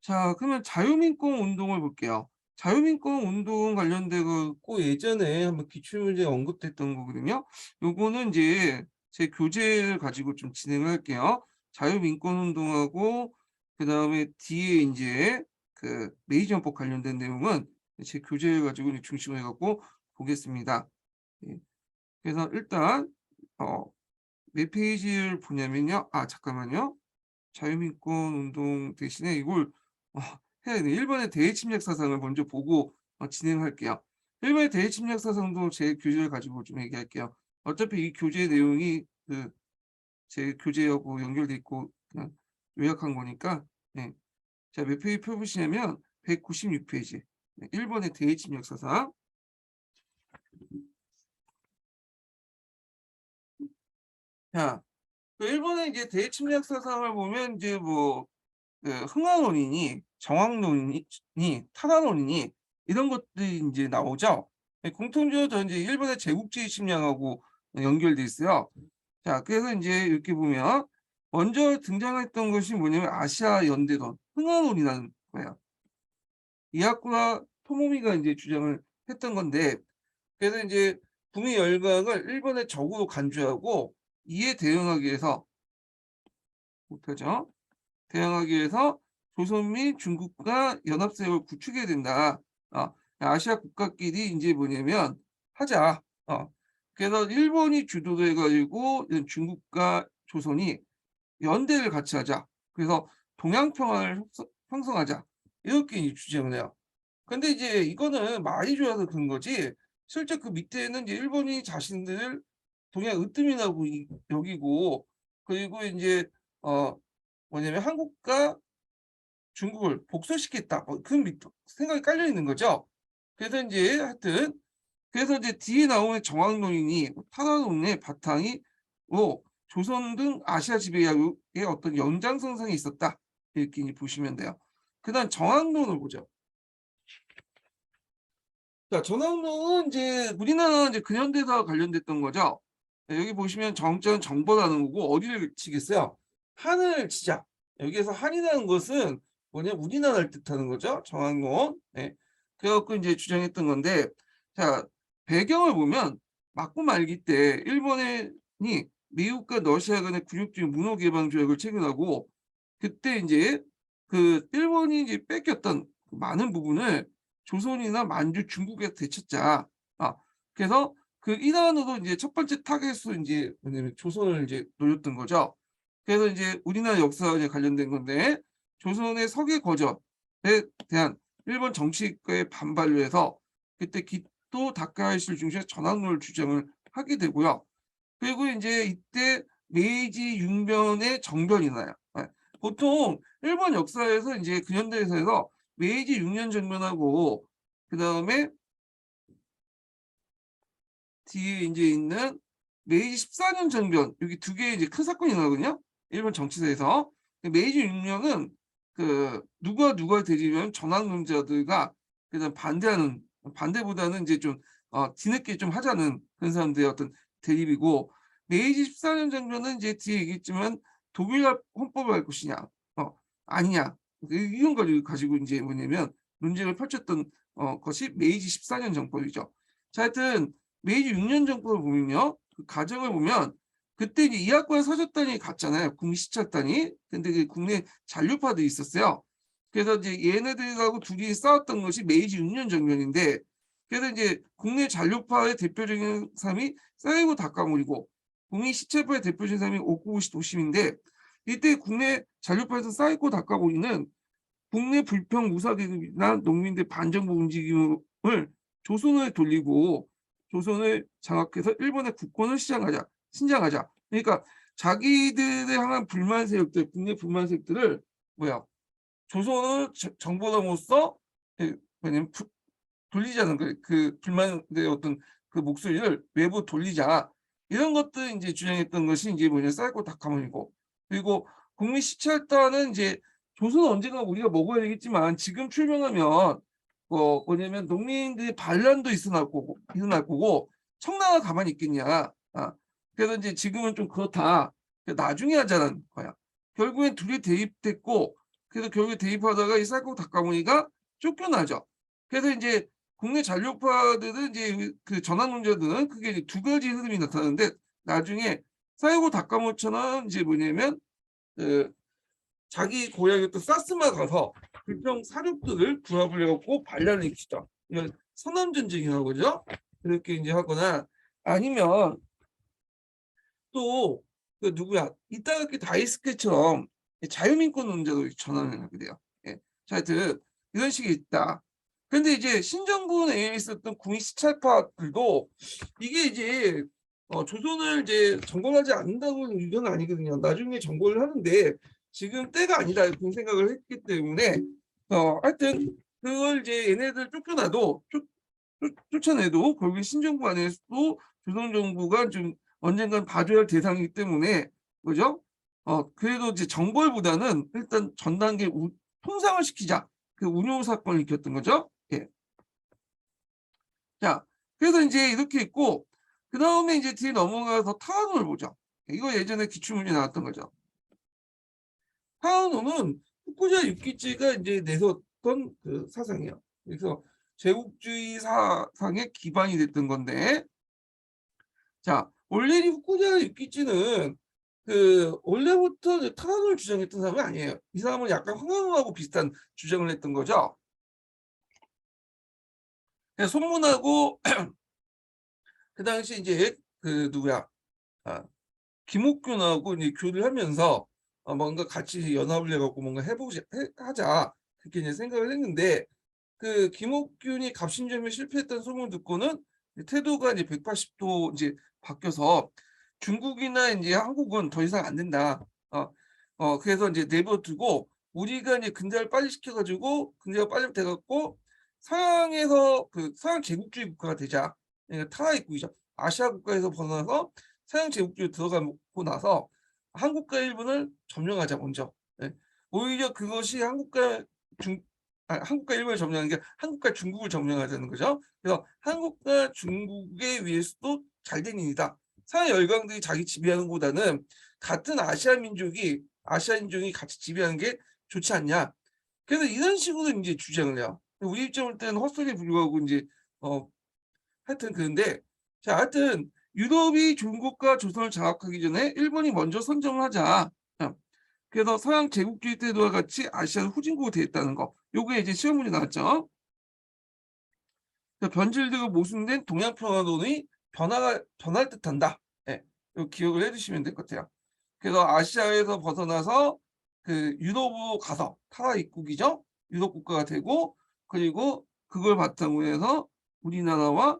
자, 그러면 자유민권 운동을 볼게요. 자유민권 운동 관련되고 예전에 한번 기출문제에 언급됐던 거거든요. 요거는 이제 제 교재를 가지고 좀 진행을 할게요. 자유민권 운동하고 그다음에 뒤에 이제 그 메이저헌법 관련된 내용은 제 교재를 가지고 이제 중심을 해갖고 보겠습니다. 예. 그래서 일단 몇 페이지를 보냐면요. 아, 잠깐만요. 자유민권 운동 대신에 이걸 어, 해야 돼. 일본의 대외침략 사상을 먼저 보고 진행할게요. 일본의 대외침략 사상도 제 교재를 가지고 좀 얘기할게요. 어차피 이 교재 내용이 그 제 교재하고 연결돼 있고 그냥 요약한 거니까. 네. 자, 몇 페이지 펴보시냐면 196페이지. 네, 일본의 대외침략 사상. 자, 그 일본의 이제 대외침략 사상을 보면 이제 뭐 그 흥하론이니 정황론이니 타라론이니 이런 것들이 이제 나오죠. 예, 공통적으로 이제 일본의 제국주의 침략하고 연결돼 있어요. 자, 그래서 이제 이렇게 보면 먼저 등장했던 것이 뭐냐면 아시아 연대론 흥하론이라는 거예요. 이하쿠라 토모미가 이제 주장을 했던 건데, 그래서 이제 북미 열강을 일본의 적으로 간주하고 이에 대응하기 위해서 목표죠. 대응하기 위해서 조선 및 중국과 연합세력을 구축해야 된다. 아시아 국가끼리 이제 뭐냐면 하자. 그래서 일본이 주도를 해가지고 중국과 조선이 연대를 같이 하자. 그래서 동양 평화를 형성하자. 이렇게 이제 주장을 해요. 근데 이제 이거는 말이 좋아서 그런 거지. 실제 그 밑에는 이제 일본이 자신들을 동양 으뜸이라고 여기고, 그리고 이제 뭐냐면 한국과 중국을 복수시켰다. 그런 생각이 깔려 있는 거죠. 그래서 이제 하여튼 그래서 이제 뒤에 나오는 정황론이니 타라론의 바탕이 조선 등 아시아 지배의 어떤 연장선상에 있었다. 이렇게 이제 보시면 돼요. 그다음 정황론을 보죠. 자, 정황론은 이제 우리나라 이제 근현대사와 관련됐던 거죠. 네, 여기 보시면 정자는 정벌하는 거고 어디를 치겠어요? 한을 치자. 여기에서 한이라는 것은 뭐냐 우리나라를 뜻하는 거죠. 정황론. 네. 그래갖고 이제 주장했던 건데, 자, 배경을 보면 맞고 말기 때 일본이 미국과 러시아 간의 군육주의 문호 개방 조약을 체결하고, 그때 이제 그 일본이 이제 뺏겼던 많은 부분을 조선이나 만주, 중국에서 되찾자. 그래서 그 일환으로 이제 첫 번째 타겟으로 이제 뭐냐면 조선을 이제 노렸던 거죠. 그래서 이제 우리나라 역사와 이제 관련된 건데, 조선의 서계 거절에 대한 일본 정치가의 반발로 해서 그때 기토 다카이시를 중심해 전학로를 주장을 하게 되고요. 그리고 이제 이때 메이지 6년에 정변이 나요. 네. 보통 일본 역사에서 이제 근현대에서 메이지 6년 정변하고 그다음에 뒤에 이제 있는 메이지 14년 정변, 여기 두 개의 이제 큰 사건이 나거든요. 일본 정치사에서. 메이지 6년은 그 누가 대지면 전학론자들과 그다음 반대보다는 이제 좀 뒤늦게 좀 하자는 그런 사람들의 어떤 대립이고, 메이지 14년 정변은 이제 뒤에 얘기했지만 독일과 헌법을 할 것이냐, 아니냐, 이런 걸 가지고 이제 뭐냐면 논쟁을 펼쳤던 것이 메이지 14년 정법이죠. 자, 하여튼 메이지 6년 정법을 보면요, 그 과정을 보면 그때 이제 이학관 서적단이 갔잖아요. 국민 시찰단이. 근데 그 국내 잔류파들이 있었어요. 그래서 이제 얘네들하고 둘이 싸웠던 것이 메이지 6년 정변인데, 그래서 이제 국내 잔류파의 대표적인 사람이 사이고 다카모리고 국민 시찰파의 대표적인 사람이 오쿠보시 도심인데, 이때 국내 잔류파에서 사이고 다카모리는 국내 불평 무사계급이나 농민들 반정부 움직임을 조선을 돌리고 조선을 장악해서 일본의 국권을 신장하자. 그러니까 자기들을 향한 불만 세력들, 국내 불만 세력들을 뭐야 조선을 정보로서 뭐냐면 돌리자는 거예요. 그 불만의 어떤 그 목소리를 외부 돌리자. 이런 것들 이제 주장했던 것이 이제 뭐냐 사이코 다카몬이고, 그리고 국민 시찰단은 이제 조선은 언젠가 우리가 먹어야 되겠지만 지금 출병하면 뭐냐면 농민들의 반란도 일어날 거고 청나라가 가만히 있겠냐. 그래서 이제 지금은 좀 그렇다. 나중에 하자는 거야. 결국엔 둘이 대립됐고, 그래서 결국에 대입하다가 이 사이코 다카모니가 쫓겨나죠. 그래서 이제 국내 잔류파들은 이제 그 전환론자들은 그게 이제 두 가지 흐름이 나타나는데 나중에 사이코 다카모처럼 이제 뭐냐면 그 자기 고향이었던 사스마 가서 불평 사륙들을 구합을 해갖고 반란을 일으키죠. 이건 서남전쟁이라고 그러죠. 그렇게 이제 하거나 아니면 또 그 누구야 이따가키 다이스케처럼 자유민권 논자도 전환을 하게 돼요. 예. 자, 하여튼 이런 식이 있다. 근데 이제 신정부 내에 있었던 국민 시찰파들도 이게 이제 조선을 이제 정벌하지 않는다고 이건 아니거든요. 나중에 정벌을 하는데 지금 때가 아니다 그런 생각을 했기 때문에 하여튼 그걸 이제 얘네들 쫓아내도 결국 신정부 안에서도 조선 정부가 좀 언젠간 봐줘야 할 대상이기 때문에 그죠? 그래도 이제 정벌보다는 일단 전 단계 통상을 시키자 그 운용 사건을 일으켰던 거죠. 예. 자, 그래서 이제 이렇게 있고 그 다음에 이제 뒤에 넘어가서 타하노를 보죠. 이거 예전에 기출문제 나왔던 거죠. 타하노는 후쿠자 유키치가 이제 내세웠던 그 사상이에요. 그래서 제국주의 사상의 기반이 됐던 건데, 자, 원래 후쿠자 유키치는 그 원래부터 타하노를 주장했던 사람이 아니에요. 이 사람은 약간 황하노하고 비슷한 주장을 했던 거죠. 손문하고 그 당시 이제 그 누구야 김옥균하고 이제 교류를 하면서 뭔가 같이 연합을 해갖고 뭔가 하자 그렇게 이제 생각을 했는데 그 김옥균이 갑신점에 실패했던 소문 듣고는 태도가 이제 180도 이제 바뀌어서 중국이나 이제 한국은 더 이상 안 된다. 그래서 이제 내버두고 우리가 이제 근대화를 빨리 시켜가지고 근대화 빨리 돼갖고 서양에서 그 서양 제국주의 국가가 되자. 타라 입국이죠. 아시아 국가에서 벗어나서 서양 제국주의 들어가고 나서 한국과 일본을 점령하자 먼저. 예. 오히려 그것이 한국과 일본을 점령하는 게 한국과 중국을 점령하자는 거죠. 그래서 한국과 중국에 위해서도 잘된 일이다. 서양 열강들이 자기 지배하는 것보다는 같은 아시아 민족이 같이 지배하는 게 좋지 않냐. 그래서 이런 식으로 이제 주장을 해요. 우리 입장을 때는 헛소리에 불구하고 이제 하여튼 그런데 자 하여튼 유럽이 중국과 조선을 장악하기 전에 일본이 먼저 선점을 하자. 그래서 서양 제국주의 때와 같이 아시아는 후진국이 되었다는 거. 요게 이제 시험 문제 나왔죠. 변질되고 모순된 동양평화론이 변할 듯한다. 예, 요 기억을 해주시면 될 것 같아요. 그래서 아시아에서 벗어나서 그 유럽으로 가서 타라 입국이죠. 유럽 국가가 되고 그리고 그걸 바탕으로 해서 우리나라와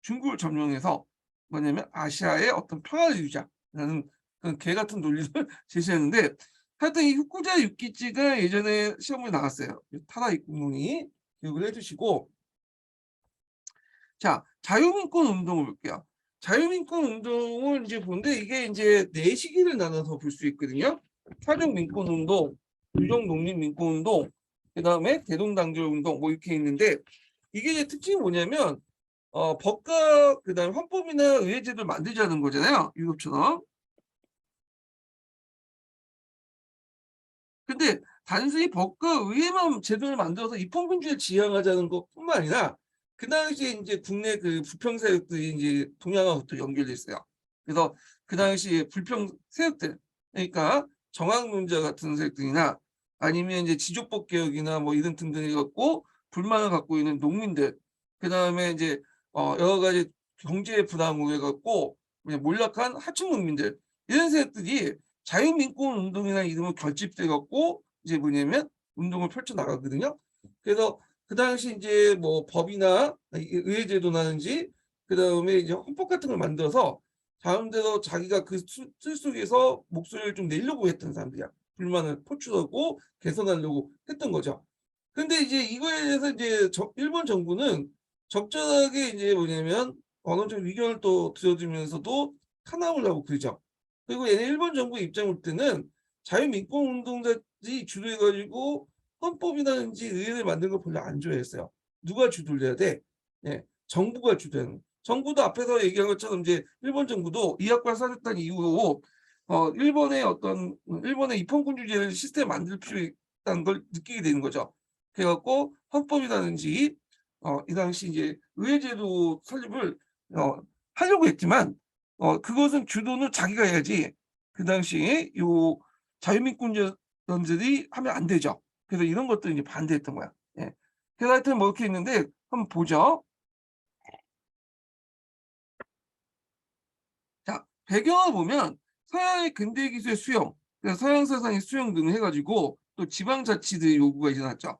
중국을 점령해서 뭐냐면 아시아의 어떤 평화를 이루자라는 그런 개 같은 논리를 제시했는데 하여튼 이 후쿠자 유키치가 예전에 시험에 나왔어요. 타라 입국론이 기억을 해주시고 자 자유민권 운동을 볼게요. 자유민권 운동을 이제 보는데 이게 이제 네 시기를 나눠서 볼 수 있거든요. 사족민권운동, 유정독립민권운동, 그 다음에 대동단결운동 뭐 이렇게 있는데 이게 이제 특징이 뭐냐면 법과 그다음에 헌법이나 의회제도를 만들자는 거잖아요. 유럽처럼. 근데 단순히 법과 의회만 제도를 만들어서 입헌군주를 지향하자는 것뿐만 아니라 그 당시에 이제 국내 그 부평 세력들이 이제 동양하고 연결돼 있어요. 그래서 그 당시 불평 세력들 그러니까 정학론자 같은 세력들이나 아니면 이제 지족법 개혁이나 뭐 이런 등등 해갖고 불만을 갖고 있는 농민들 그 다음에 이제 여러 가지 경제 부담을 해갖고 몰락한 하층 농민들 이런 세력들이 자유민권 운동이라는 이름으로 결집돼 갖고 이제 뭐냐면 운동을 펼쳐 나가거든요. 그래서 그 당시 이제 뭐 법이나 의회제도라든지 그 다음에 이제 헌법 같은 걸 만들어서 다음대로 자기가 그 틀 속에서 목소리를 좀 내려고 했던 사람들이야. 불만을 표출하고 개선하려고 했던 거죠. 근데 이제 이거에 대해서 이제 일본 정부는 적절하게 이제 뭐냐면 언어적 위견을 또 들여주면서도 탄압을 하고 그러죠. 그리고 얘네 일본 정부 입장 볼 때는 자유민권 운동자들이 주도해가지고 헌법이라든지 의회를 만든 걸 별로 안 좋아했어요. 누가 주도를 해야 돼? 예, 정부가 주도하는. 정부도 앞에서 얘기한 것처럼 이제 일본 정부도 이학과 사줬단 이후로 일본의 입헌군주제 시스템 만들 필요 있다는 걸 느끼게 되는 거죠. 그래갖고 헌법이라든지 이 당시 이제 의회제도 설립을 하려고 했지만 그것은 주도는 자기가 해야지 그 당시에 요 자유민권자들이 하면 안 되죠. 그래서 이런 것들 이제 반대했던 거야. 예. 그래서 하여튼 뭐 이렇게 있는데 한번 보죠. 자, 배경을 보면 서양의 근대 기술의 수용, 그래서 서양 사상의 수용 등을 해가지고 또 지방자치들의 요구가 일어났죠.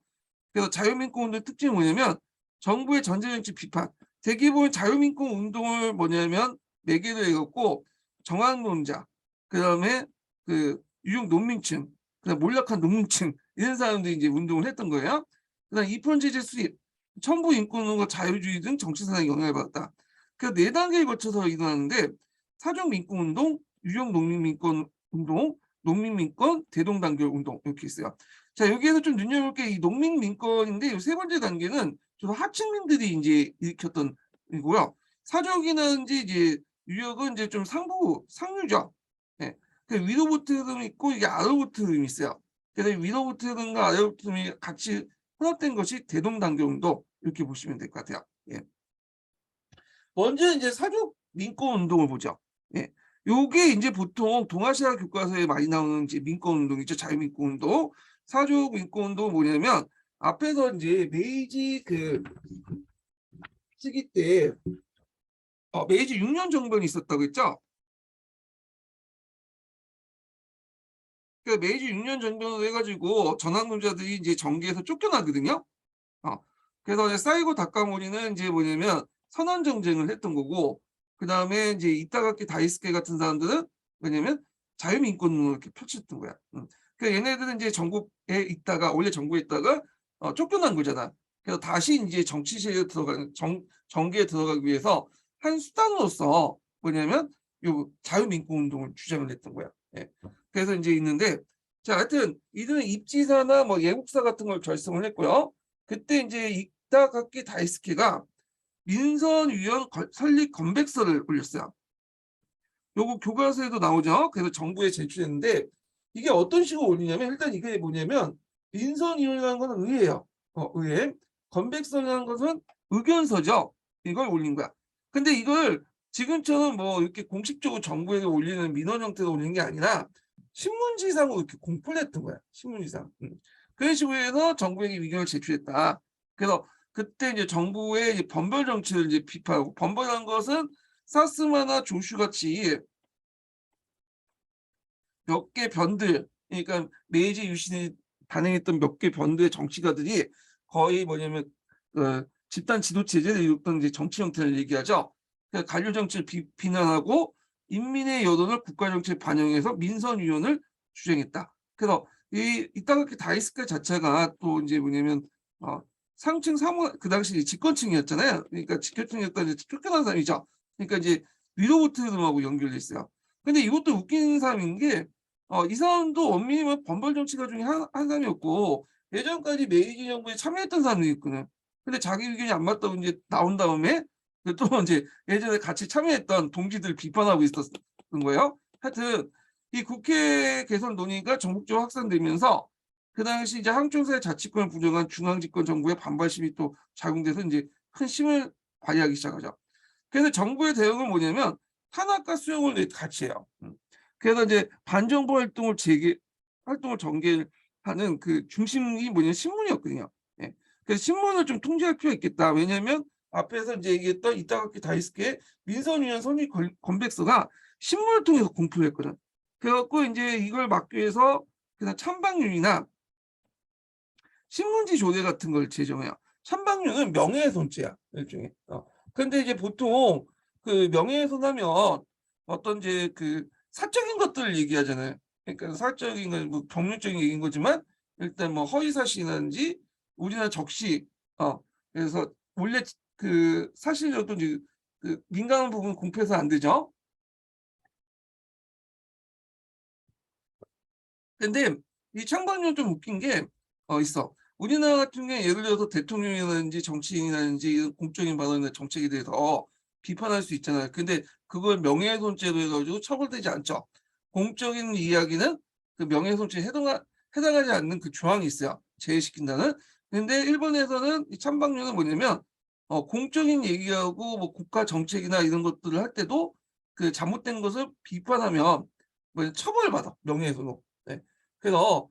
그래서 자유민권 운동의 특징이 뭐냐면 정부의 전제정책 비판. 대개 보면 자유민권 운동을 뭐냐면 매개로 해갖고 정학론자, 그다음에 그 유육 농민층, 그다음 몰락한 농민층 이런 사람들이 이제 운동을 했던 거예요. 그다음 이권 제재 수립, 천부 인권과 자유주의 등 정치 사상에 영향을 받았다. 그 네 단계에 거쳐서 일어나는데 사족 민권 운동, 유역 농민 민권 운동, 농민 민권, 대동단결 운동 이렇게 있어요. 자, 여기에서 좀 눈여볼 게 이 농민 민권인데 이 세 번째 단계는 주로 하층민들이 이제 일으켰던 이고요. 사족이든지 이제 유역은 이제 좀 상류죠. 예. 그 위로부터 흐름이 있고 이게 아래로부터 흐름이 있어요. 그래서 위로부터 흐름과 아래로부터 흐름이 같이 혼합된 것이 대동단결 운동 이렇게 보시면 될 것 같아요. 예. 먼저 이제 사족 민권 운동을 보죠. 예. 요게 이제 보통 동아시아 교과서에 많이 나오는 이제 민권 운동이죠. 자유민권 운동. 사족 민권 운동은 뭐냐면 앞에서 이제 메이지 그 시기 때 메이지 6년 정변이 있었다고 했죠. 그 메이지 6년 정변을 해가지고 전학노자들이 이제 정계에서 쫓겨나거든요. 그래서 이제 사이고 다카모리는 이제 뭐냐면 선언 정쟁을 했던 거고, 그 다음에 이제 이타가키 다이스케 같은 사람들은 뭐냐면 자유민권을 이렇게 펼쳤던 거야. 그 얘네들은 이제 전국에 있다가 원래 정부에 있다가 쫓겨난 거잖아. 그래서 다시 이제 정치시에 들어가는 정계에 들어가기 위해서 한 수단으로서 뭐냐면 요 자유민권 운동을 주장을 했던 거야. 예. 그래서 이제 있는데 자, 하여튼 이들은 입지사나 뭐 예국사 같은 걸 결성을 했고요. 그때 이제 이타가키 다이스케가 민선위원 설립 건백서를 올렸어요. 요거 교과서에도 나오죠. 그래서 정부에 제출했는데 이게 어떤 식으로 올리냐면 일단 이게 뭐냐면 민선위원이라는 건 의회예요. 의회. 건백서라는 것은 의견서죠. 이걸 올린 거야. 근데 이걸 지금처럼 뭐 이렇게 공식적으로 정부에게 올리는 민원 형태로 올리는 게 아니라 신문지상으로 이렇게 공포를 했던 거야. 신문지상. 그런 식으로 해서 정부에게 의견을 제출했다. 그래서 그때 이제 정부의 이제 번벌 정치를 이제 비판하고 번벌한 것은 사스마나 조슈 같이 몇 개 변들, 그러니까 메이지 유신이 단행했던 몇 개 변들의 정치가들이 거의 뭐냐면 집단 지도 체제를 이뤘던 이제 정치 형태를 얘기하죠. 그러니까 관료 정치를 비난하고 인민의 여론을 국가 정치에 반영해서 민선위원을 주장했다. 그래서 이따가키 다이스케 자체가 또 이제 뭐냐면 상층 사무 그 당시 집권층이었잖아요. 그러니까 직권층이었다 이제 쫓겨난 사람이죠. 그러니까 이제 위로부터 흐름하고 연결돼 있어요. 근데 이것도 웃기는 사람인 게 이 사람도 원민이면 번벌 정치가 중에 한 사람이었고 예전까지 메이지 정부에 참여했던 사람이었거든. 근데 자기 의견이 안 맞다고 이제 나온 다음에 또 이제 예전에 같이 참여했던 동지들 비판하고 있었던 거예요. 하여튼 이 국회 개선 논의가 전국적으로 확산되면서 그 당시 이제 항공사의 자치권을 부정한 중앙집권 정부의 반발심이 또 작용돼서 이제 큰 힘을 발휘하기 시작하죠. 그래서 정부의 대응은 뭐냐면 탄압과 수용을 같이 해요. 그래서 이제 반정부 활동을 전개하는 그 중심이 뭐냐면 신문이었거든요. 예. 그래서 신문을 좀 통제할 필요가 있겠다. 왜냐하면 앞에서 이제 얘기했던 이타가키 다이스케의 민선위원 선임 건백서가 신문을 통해서 공표를 했거든. 그래갖고 이제 이걸 막기 위해서 그냥 찬방윤이나 신문지 조례 같은 걸 제정해요. 찬방윤은 명예훼손죄야, 일종의. 근데 이제 보통 그 명예훼손하면 어떤 이제 그 사적인 것들을 얘기하잖아요. 그러니까 사적인 건 뭐 법률적인 얘기인 거지만 일단 뭐 허위사실이라든지 우리나라 적시 그래서 원래 그 사실 어떤 그 민감한 부분 공표해서 안 되죠. 근데 이 찬방윤 좀 웃긴 게 있어. 우리나라 같은 경우에 예를 들어서 대통령이라든지 정치인이라든지 이런 공적인 발언이나 정책에 대해서 비판할 수 있잖아요. 근데 그걸 명예훼손죄로 해가지고 처벌되지 않죠. 공적인 이야기는 그 명예훼손죄에 해당하지 않는 그 조항이 있어요. 제외시킨다는. 근데 일본에서는 이 찬방률은 뭐냐면 공적인 얘기하고 뭐 국가 정책이나 이런 것들을 할 때도 그 잘못된 것을 비판하면 뭐 처벌을 받아. 명예훼손으로. 네. 그래서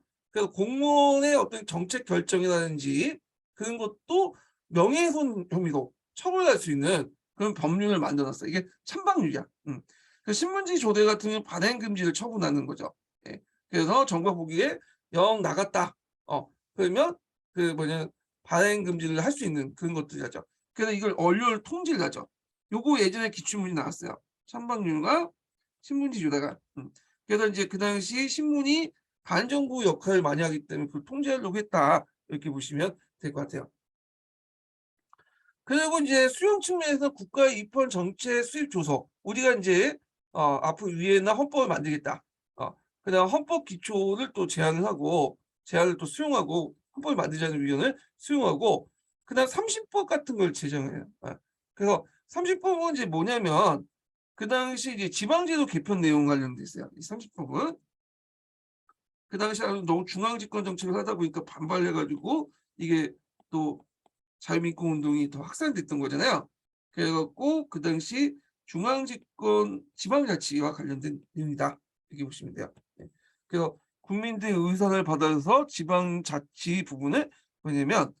공무원의 어떤 정책 결정이라든지 그런 것도 명예훼손 혐의로 처벌할 수 있는 그런 법률을 만들어 놨어요. 이게 찬방률이야. 그 신문지 조례 같은 경우는 발행 금지를 처분하는 거죠. 예. 그래서 정부가 보기에 영 나갔다. 그러면 그 뭐냐 발행 금지를 할 수 있는 그런 것들이 하죠. 그래서 이걸 언론을 통제를 하죠. 요거 예전에 기출문이 나왔어요. 찬방률과 신문지 조례가. 그래서 이제 그 당시 신문이 반정부 역할을 많이 하기 때문에 그걸 통제하려고 했다. 이렇게 보시면 될 것 같아요. 그리고 이제 수용 측면에서 국가의 입헌 정책 수입 조서. 우리가 이제 앞으로 위에나 헌법을 만들겠다. 그다음 헌법 기초를 또 제안을 하고 제안을 또 수용하고 헌법을 만들자는 의견을 수용하고 그다음 30법 같은 걸 제정해요. 그래서 30법은 이제 뭐냐면 그 당시 이제 지방제도 개편 내용 관련돼 있어요. 이 30법은 그 당시 너무 중앙집권 정책을 하다 보니까 반발해가지고 이게 또 자유민권운동이 더 확산됐던 거잖아요. 그래갖고 그 당시 중앙집권 지방자치와 관련된 내용이다. 이렇게 보시면 돼요. 네. 그래서 국민들의 의사를 받아서 지방자치 부분을 뭐냐면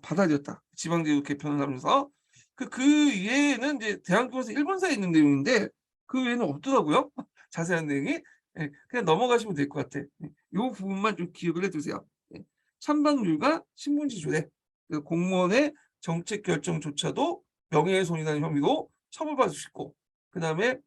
받아들였다. 지방제도 개편을 하면서 그 이외에는 이제 대한민국에서 일본사에 있는 내용인데 그 외에는 없더라고요. 자세한 내용이. 네, 그냥 넘어가시면 될 것 같아. 네, 이 부분만 좀 기억을 해두세요. 네. 찬방률과 신문지 조례, 그 공무원의 정책 결정조차도 명예훼손이라는 혐의로 처벌받을 수 있고, 그 다음에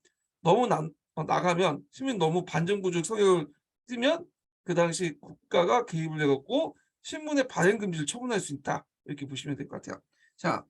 너무 나가면 시민 너무 반정부적 성격을 띠면 그 당시 국가가 개입을 해갖고 신문의 발행 금지를 처분할 수 있다. 이렇게 보시면 될 것 같아요. 자,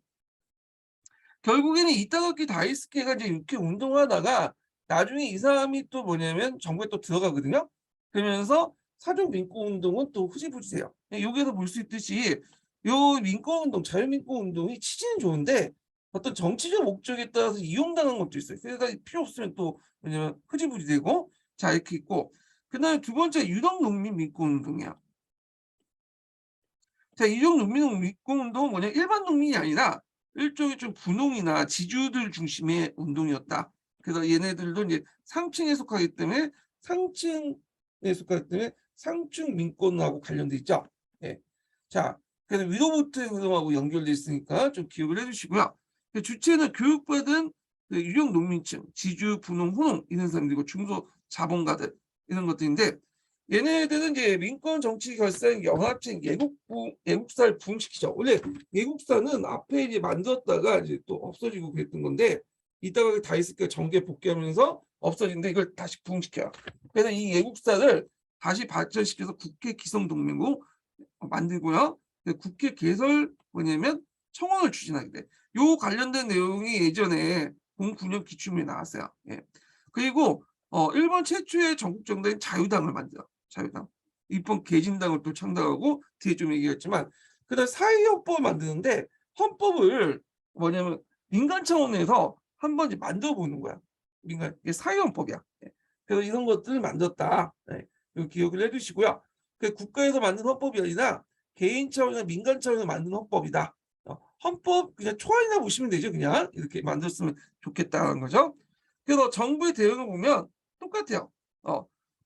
결국에는 이따가키 다이스케가 이제 이렇게 운동하다가 나중에 이 사람이 또 뭐냐면 정부에 또 들어가거든요. 그러면서 사족 민권 운동은 또 흐지부지돼요. 여기에서 볼 수 있듯이 요 민권 운동, 자유민권 운동이 취지는 좋은데 어떤 정치적 목적에 따라서 이용당한 것도 있어요. 그래서 필요 없으면 또 뭐냐면 흐지부지되고 자 이렇게 있고 그다음에 두 번째 유독농민 민권 운동이야. 자, 유독농민 민권 운동은 뭐냐 일반 농민이 아니라 일종의 좀 분홍이나 지주들 중심의 운동이었다. 그래서 얘네들도 이제 상층에 속하기 때문에 상층 민권하고 관련돼 있죠. 예. 자, 그래서 위로부터 흐름하고 연결돼 있으니까 좀 기억을 해주시고요. 주체는 교육받은 그 유령 농민층, 지주, 분홍, 호농 이런 사람들이고 중소 자본가들 이런 것들인데 얘네들은 이제 민권 정치 결산 연합체 예국사를 부흥시키죠. 원래 예국사는 앞에 이제 만들었다가 이제 또 없어지고 그랬던 건데 이따가 다이스크가 정계 복귀하면서 없어진데 이걸 다시 부흥시켜요. 그래서 이 예국사를 다시 발전시켜서 국회 기성동맹으로 만들고요. 국회 개설 뭐냐면 청원을 추진하게 돼. 요 관련된 내용이 예전에 09년 기출문에 나왔어요. 예. 그리고 일본 최초의 전국 정당인 자유당을 만들어. 자유당. 이번 개진당을 또 창당하고 뒤에 좀 얘기했지만 그다음 사회헌법을 만드는데 헌법을 뭐냐면 민간 차원에서 한번 이제 만들어 보는 거야. 민간 이게 사회헌법이야. 예. 그래서 이런 것들을 만들었다. 예. 이 기억을 해주시고요. 그 국가에서 만든 헌법이 아니라 개인 차원이나 민간 차원에서 만든 헌법이다. 헌법 그냥 초안이나 보시면 되죠. 그냥 이렇게 만들었으면 좋겠다는 거죠. 그래서 정부의 대응을 보면 똑같아요.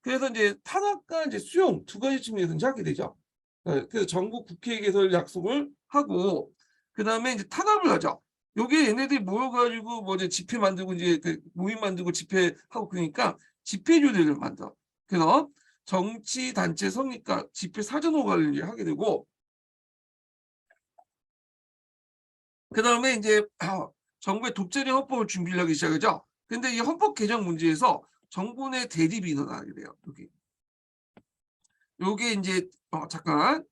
그래서 이제 탄압과 이제 수용 두 가지 측면에서 하게 되죠. 그래서 정부 국회 개설 약속을 하고 그 다음에 이제 탄압을 하죠. 요게 얘네들이 모여가지고 뭐 이제 집회 만들고 이제 그 모임 만들고 집회하고 그러니까 집회 조례를 만들어. 그래서 정치 단체 성립과 집회 사전 호가를 하게 되고 그 다음에 이제 정부의 독재적 헌법을 준비를 하기 시작하죠. 근데 이 헌법 개정 문제에서 정부 내 대립이 일어나게 돼요. 요게 이제 잠깐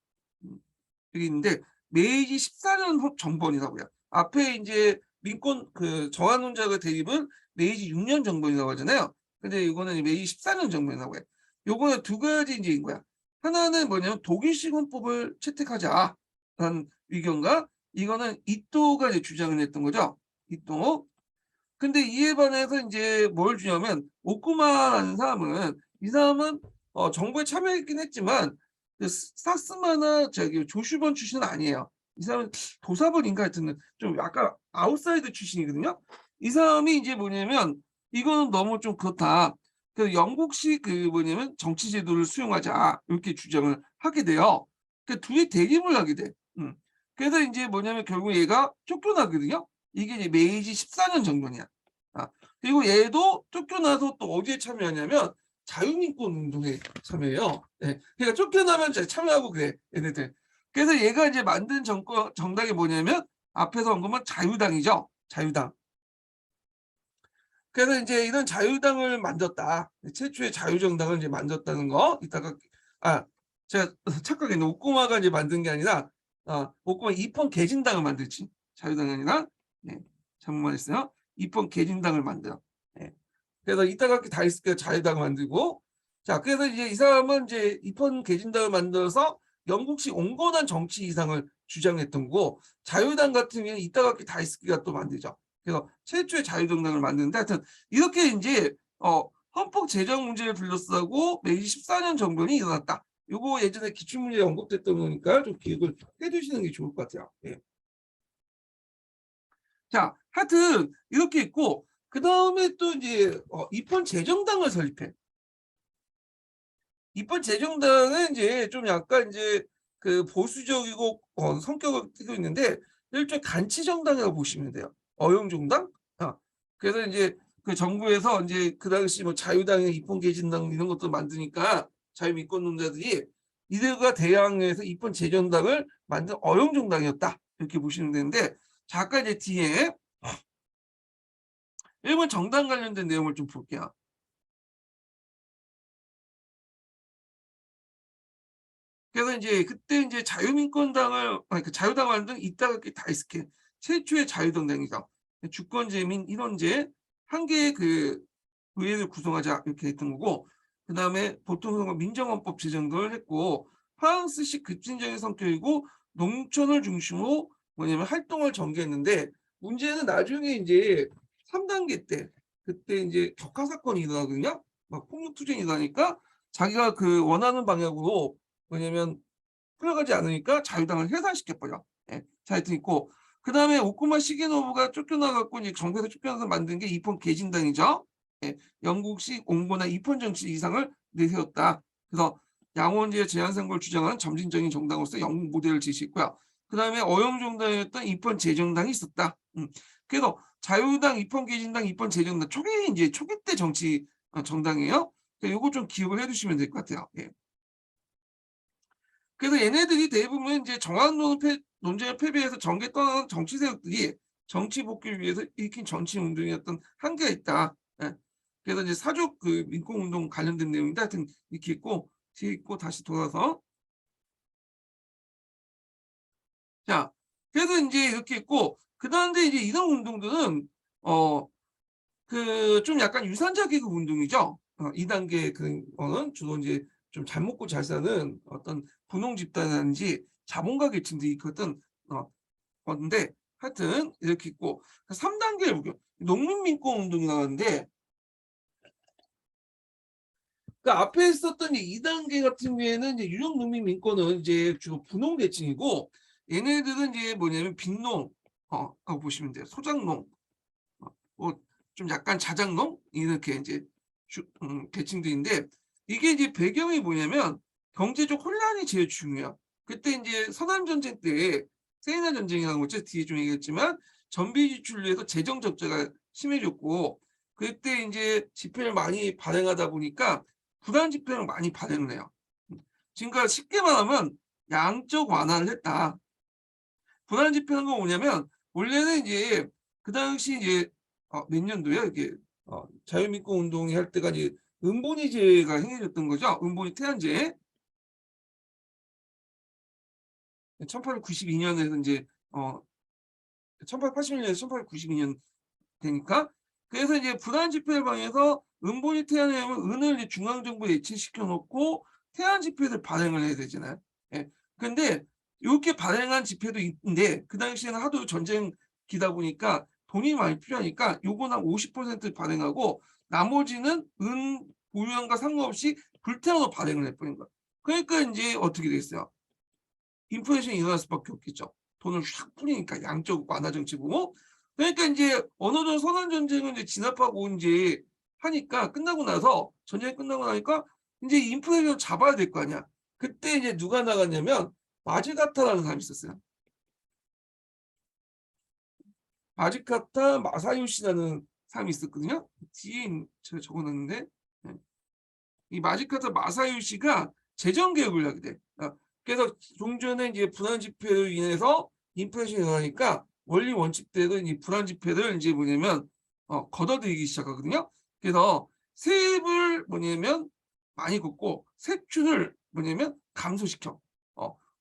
여기 있는데 메이지 14년 정번이라고요. 앞에 이제 민권 그 정한론자가 대립은 메이지 6년 정번이라고 하잖아요. 근데 이거는 메이지 14년 정번이라고 해요. 요거는 두 가지 이제인 거야. 하나는 뭐냐면 독일식 헌법을 채택하자라는 의견과 이거는 이또가 이제 주장을 했던 거죠. 이또. 근데 이에 반해서 이제 뭘 주냐면 오쿠마라는 사람은 이 사람은 정부에 참여했긴 했지만 그 사스마나 저기 조슈번 출신은 아니에요. 이 사람은 도사벌인가 하여튼 좀 약간 아웃사이더 출신이거든요. 이 사람이 이제 뭐냐면 이거는 너무 좀 그렇다. 그 영국식 그 뭐냐면 정치 제도를 수용하자 이렇게 주장을 하게 돼요. 그 둘이 대립을 하게 돼. 그래서 이제 뭐냐면 결국 얘가 쫓겨나거든요. 이게 이제 메이지 14년 정권이야. 아, 그리고 얘도 쫓겨나서 또 어디에 참여하냐면 자유민권 운동에 참여해요. 예. 그러니까 쫓겨나면 참여하고 그래, 얘네들. 그래서 얘가 이제 만든 정당이 뭐냐면 앞에서 언급한 자유당이죠. 자유당. 그래서 이제 이런 자유당을 만졌다. 최초의 자유정당을 이제 만졌다는 거. 이따가 제가 착각했네. 오꼬마가 이제 만든 게 아니라 오꼬마 이폰 개진당을 만들지. 자유당이 아니라 잘못 말했어요. 이폰 개진당을 만들어. 예. 그래서 이따가키 다이스케가 자유당을 만들고 자 그래서 이제 이 사람은 이제 이폰 개진당을 만들어서 영국식 온건한 정치 이상을 주장했던 거고 자유당 같은 경우는 이따가키 다이스케가 또 만들죠. 그래서 최초의 자유정당을 만드는데 하여튼 이렇게 이제 헌법 제정 문제를 둘러싸고 메이지 14년 정변이 일어났다. 요거 예전에 기출문제에 언급됐던 거니까 좀 기억을 해두시는 게 좋을 것 같아요. 예. 자, 하여튼 이렇게 있고 그 다음에 또 이제 이번 재정당을 설립해. 이번 재정당은 이제 좀 약간 이제 그 보수적이고 성격을 띠고 있는데 일종의 간치 정당이라고 보시면 돼요. 어용정당. 그래서 이제 그 정부에서 이제 그 당시 뭐 자유당의 입헌 개진당 이런 것도 만드니까 자유민권론자들이 이들과 대항해서 입헌 재정당을 만든 어용정당이었다 이렇게 보시면 되는데 잠깐 이제 뒤에 일본 정당 관련된 내용을 좀 볼게요. 그래서 이제 그때 이제 자유민권당을 그 자유당을 만든 이타가키 다이스케 최초의 자유정당이죠. 주권제민 일원제 한 개의 그 의회를 구성하자 이렇게 했던 거고 그 다음에 보통선거 민정헌법 제정을 했고 프랑스식 급진적인 성격이고 농촌을 중심으로 뭐냐면 활동을 전개했는데 문제는 나중에 이제 3단계 때 그때 이제 격화 사건이 일어나거든요. 막 폭력 투쟁이 일어나니까 자기가 그 원하는 방향으로 뭐냐면 풀어가지 않으니까 자유당을 해산시켜버려. 예, 자유당 있고 그 다음에 오쿠마 시게노부가 쫓겨나갖고 이제 정부에서 쫓겨나서 만든 게 이폰 개진당이죠. 예, 영국식 온건한 이폰 정치 이상을 내세웠다. 그래서 양원지의 제한선거를 주장하는 점진적인 정당으로서 영국 모델을 제시했고요. 그 다음에 어용정당이었던 이폰 재정당이 있었다. 그래서 자유당, 이폰 개진당, 이폰 재정당 초기 이제 초기 때 정치 정당이에요. 요거 좀 기억을 해두시면 될 것 같아요. 예. 그래서 얘네들이 대부분 이제 논쟁을 패배해서 정계 떠나는 정치 세력들이 정치 복귀를 위해서 일으킨 정치 운동이었던 한계가 있다. 예. 그래서 이제 사족 그 민권 운동 관련된 내용인데 하여튼 이렇게 있고 뒤에 있고 다시 돌아서 자 그래서 이제 이렇게 있고 그다음에 이제 이런 운동들은 그 좀 약간 유산자 계급 운동이죠. 2단계 그거는 주로 이제 좀 잘 먹고 잘 사는 어떤 분홍 집단이라든지 자본가 계층들이 있거든. 건데 하여튼 이렇게 있고 3단계를 볼게요. 농민민권 운동이 나왔는데 그 앞에 있었던 2단계 같은 경우에는 이제 유력 농민민권은 이제 주로 분홍 계층이고 얘네들은 이제 뭐냐면 빈농 하고 보시면 돼요. 소작농 좀 약간 자작농 이렇게 이제 계층들인데 이게 이제 배경이 뭐냐면 경제적 혼란이 제일 중요해요. 그때 이제 서남 전쟁 때 세이나 전쟁이라는 거죠. 뒤에 좀 얘기했지만 전비 지출을 위해서 재정 적자가 심해졌고 그때 이제 지폐를 많이 발행하다 보니까 불안 지폐를 많이 발행을 해요. 지금까지 쉽게 말하면 양적 완화를 했다. 불안 지폐는 건 뭐냐면 원래는 이제 그 당시 이제 몇 년도야 이게 자유민권 운동이 할 때가 이제 은본위제가 행해졌던 거죠. 은본위 태안제 1892년에서 이제 1881년에서 1892년 되니까 그래서 이제 불안 지폐를 방해해서 은본위 태안에 하면 은을 이제 중앙정부에 예치시켜 놓고 태안 지폐를 발행을 해야 되잖아요. 예. 근데 이렇게 발행한 지폐도 있는데 그 당시에는 하도 전쟁기다 보니까 돈이 많이 필요하니까 요거는 한 50% 발행하고 나머지는 은 보유한과 상관없이 불태워서 발행을 해버린 거야. 그러니까 이제 어떻게 되겠어요? 인플레이션이 일어날 수밖에 없겠죠. 돈을 샥 풀리니까 양적 완화 정책으로. 그러니까 이제 어느 정도 선언 전쟁을 이제 진압하고 이제 하니까 끝나고 나서 전쟁이 끝나고 나니까 이제 인플레이션 잡아야 될 거 아니야. 그때 이제 누가 나갔냐면 마즈가타라는 사람이 있었어요. 마즈카타 마사요시라는 사람이 있었거든요. 뒤에 제가 적어놨는데 이 마즈카타 마사요시가 재정 개혁을 하게 돼. 그래서 종전에 이제 불안 지표로 인해서 인플레이션이 일어나니까 원리 원칙대로 이제 불안 지표를 이제 뭐냐면 걷어들이기 시작하거든요. 그래서 세입을 뭐냐면 많이 걷고 세출을 뭐냐면 감소시켜.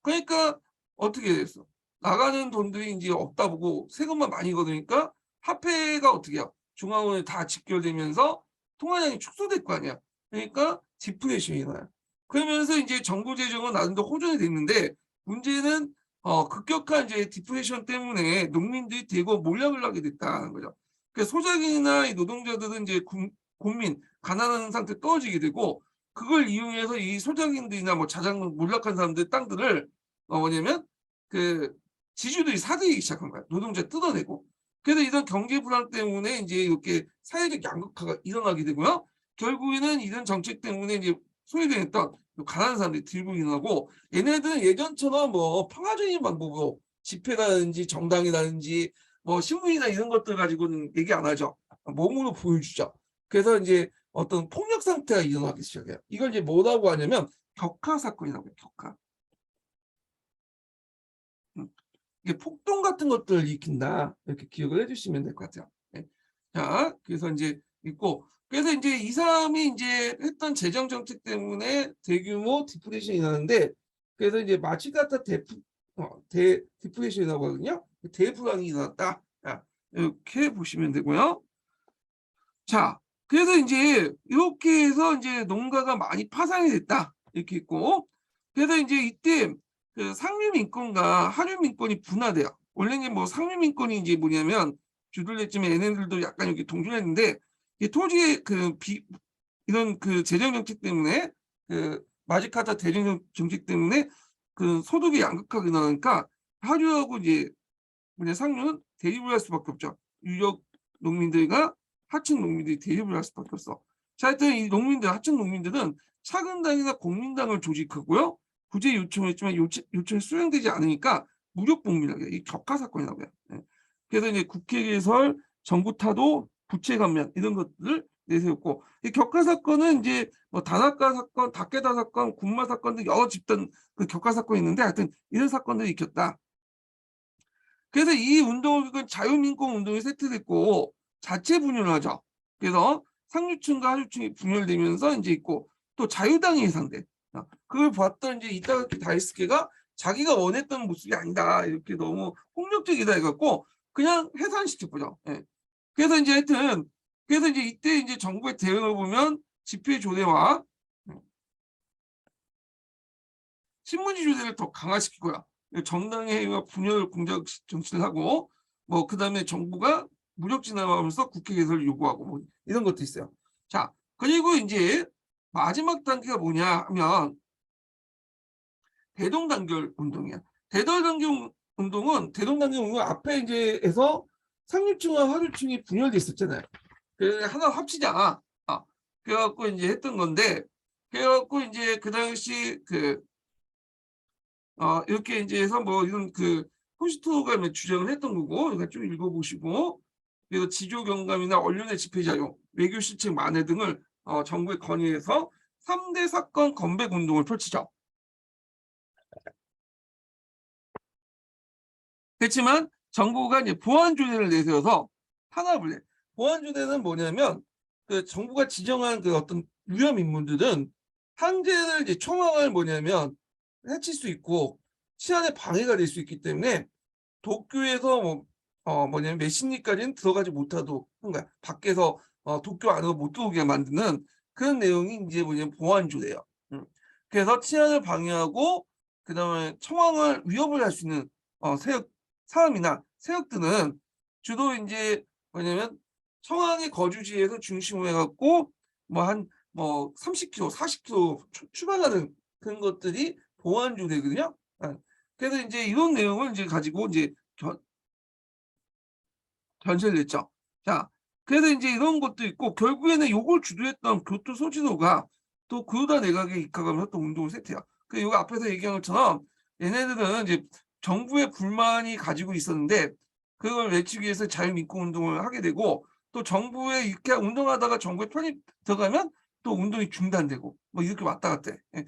그러니까 어떻게 됐어? 나가는 돈들이 이제 없다 보고 세금만 많이 걷으니까 화폐가 어떻게 해요? 중앙은행에 다 직결되면서 통화량이 축소될 거 아니야. 그러니까 디플레이션이 일어나요. 그러면서 이제 정부 재정은 나름대로 호전이 됐는데 문제는 급격한 이제 디플레이션 때문에 농민들이 대거 몰락을 하게 됐다는 거죠. 그래서 소작인이나 이 노동자들은 이제 국민 가난한 상태 떨어지게 되고 그걸 이용해서 이 소작인들이나 뭐 자장 몰락한 사람들 땅들을 뭐냐면 그 지주들이 사들이기 시작한 거야. 노동자 뜯어내고. 그래서 이런 경제 불안 때문에 이제 이렇게 사회적 양극화가 일어나게 되고요. 결국에는 이런 정책 때문에 이제 소외됐던 가난한 사람들이 들고 일어나고 얘네들은 예전처럼 뭐 평화적인 방법으로 집회라든지 정당이라든지 뭐 신문이나 이런 것들 가지고는 얘기 안 하죠. 몸으로 보여주죠. 그래서 이제 어떤 폭력 상태가 일어나기 시작해요. 이걸 이제 뭐라고 하냐면 격화 사건이라고 해요. 격화. 이게 폭동 같은 것들을 일으킨다. 이렇게 기억을 해주시면 될 것 같아요. 네. 자, 그래서 이제 있고, 그래서 이제 이 사람이 이제 했던 재정 정책 때문에 대규모 디플레이션이 나는데, 그래서 이제 마치가타 디플레이션이라고 하거든요. 대불황이 일어났다. 자, 이렇게 보시면 되고요. 자, 그래서 이제 이렇게 해서 이제 농가가 많이 파산이 됐다. 이렇게 있고, 그래서 이제 이때 그 상류민권과 하류민권이 분화돼요. 원래는 뭐 상류민권이 이제 뭐냐면 주둘레쯤에 얘네들도 약간 여기 동조했는데 이 토지의 이런 그 재정 정책 때문에 그 마지카타 재정 정책 때문에 그 소득이 양극화가 나니까 하류하고 이제 뭐냐 상류는 대립을 할 수밖에 없죠. 유력 농민들과 하층 농민들이 대립을 할 수밖에 없어. 자, 하여튼 이 농민들, 하층 농민들은 차근당이나 공민당을 조직하고요. 구제 요청을 했지만 요청이 수행되지 않으니까 무력봉민이라고 해요. 이 격화 사건이라고 해요. 네. 그래서 이제 국회 개설, 정부 타도, 부채 감면 이런 것들을 내세웠고 이 격화 사건은 이제 뭐 다나카 사건, 다케다 사건, 군마 사건 등 여러 집단 그 격화 사건이 있는데 하여튼 이런 사건들이 있었다. 그래서 이 운동은 자유민권 운동이 세트됐고 자체 분열을 하죠. 그래서 상류층과 하류층이 분열되면서 이제 있고 또 자유당이 해상돼. 그걸 봤던 이제 이타가키 다이스케가 자기가 원했던 모습이 아니다. 이렇게 너무 폭력적이다 해갖고 그냥 해산시켰죠. 예. 그래서 이제 하여튼 그래서 이제 이때 이제 정부의 대응을 보면 집회 조례와 신문지 조례를 더 강화시키고요. 정당의 해이와 분열 공작 정치를 하고 뭐 그다음에 정부가 무력 진압하면서 국회 개설을 요구하고 뭐 이런 것도 있어요. 자, 그리고 이제 마지막 단계가 뭐냐 하면 대동단결 운동이야. 대동단결 운동은 앞에 이제 에서 상류층과 하류층이 분열돼 있었잖아요. 그래서 하나 합치자. 그래갖고 이제 했던 건데 그래갖고 이제 그 당시 이렇게 이제 해서 뭐 이런 포스터가 주장을 했던 거고, 이거 좀 읽어보시고, 그래서 지조 경감이나 언론의 집회 자유, 외교 실책 만회 등을 정부에 건의해서 3대 사건 건백 운동을 펼치죠. 그렇지만 정부가 이제 보안조례를 내세워서 탄압을 해. 보안조례는 뭐냐면 그 정부가 지정한 그 어떤 위험 인물들은 한계를 이제 총항을 뭐냐면 해칠 수 있고 치안에 방해가 될 수 있기 때문에 도쿄에서 뭐냐면 몇 시까지는 들어가지 못하도록 한 거야. 밖에서 도쿄 안으로 못 들어오게 만드는 그런 내용이 이제 뭐냐면 보안조례예요. 그래서 치안을 방해하고 그다음에 청왕을 위협을 할 수 있는 사람이나 세력들은 주로 이제 뭐냐면 청왕의 거주지에서 중심으로 해갖고 뭐 한 30km, 40km 출발하는 그런 것들이 보완조 되거든요. 그래서 이제 이런 내용을 이제 가지고 이제 전세를 냈죠. 자, 그래서 이제 이런 것도 있고 결국에는 요걸 주도했던 교토 소진호가 또 구요다 내각에 입각하면서 또 운동을 세트해요. 그 요거 앞에서 얘기한 것처럼 얘네들은 이제 정부의 불만이 가지고 있었는데 그걸 외치기 위해서 자유민권 운동을 하게 되고 또 정부에 이렇게 운동하다가 정부에 편입 들어가면 또 운동이 중단되고 뭐 이렇게 왔다 갔다 해. 예.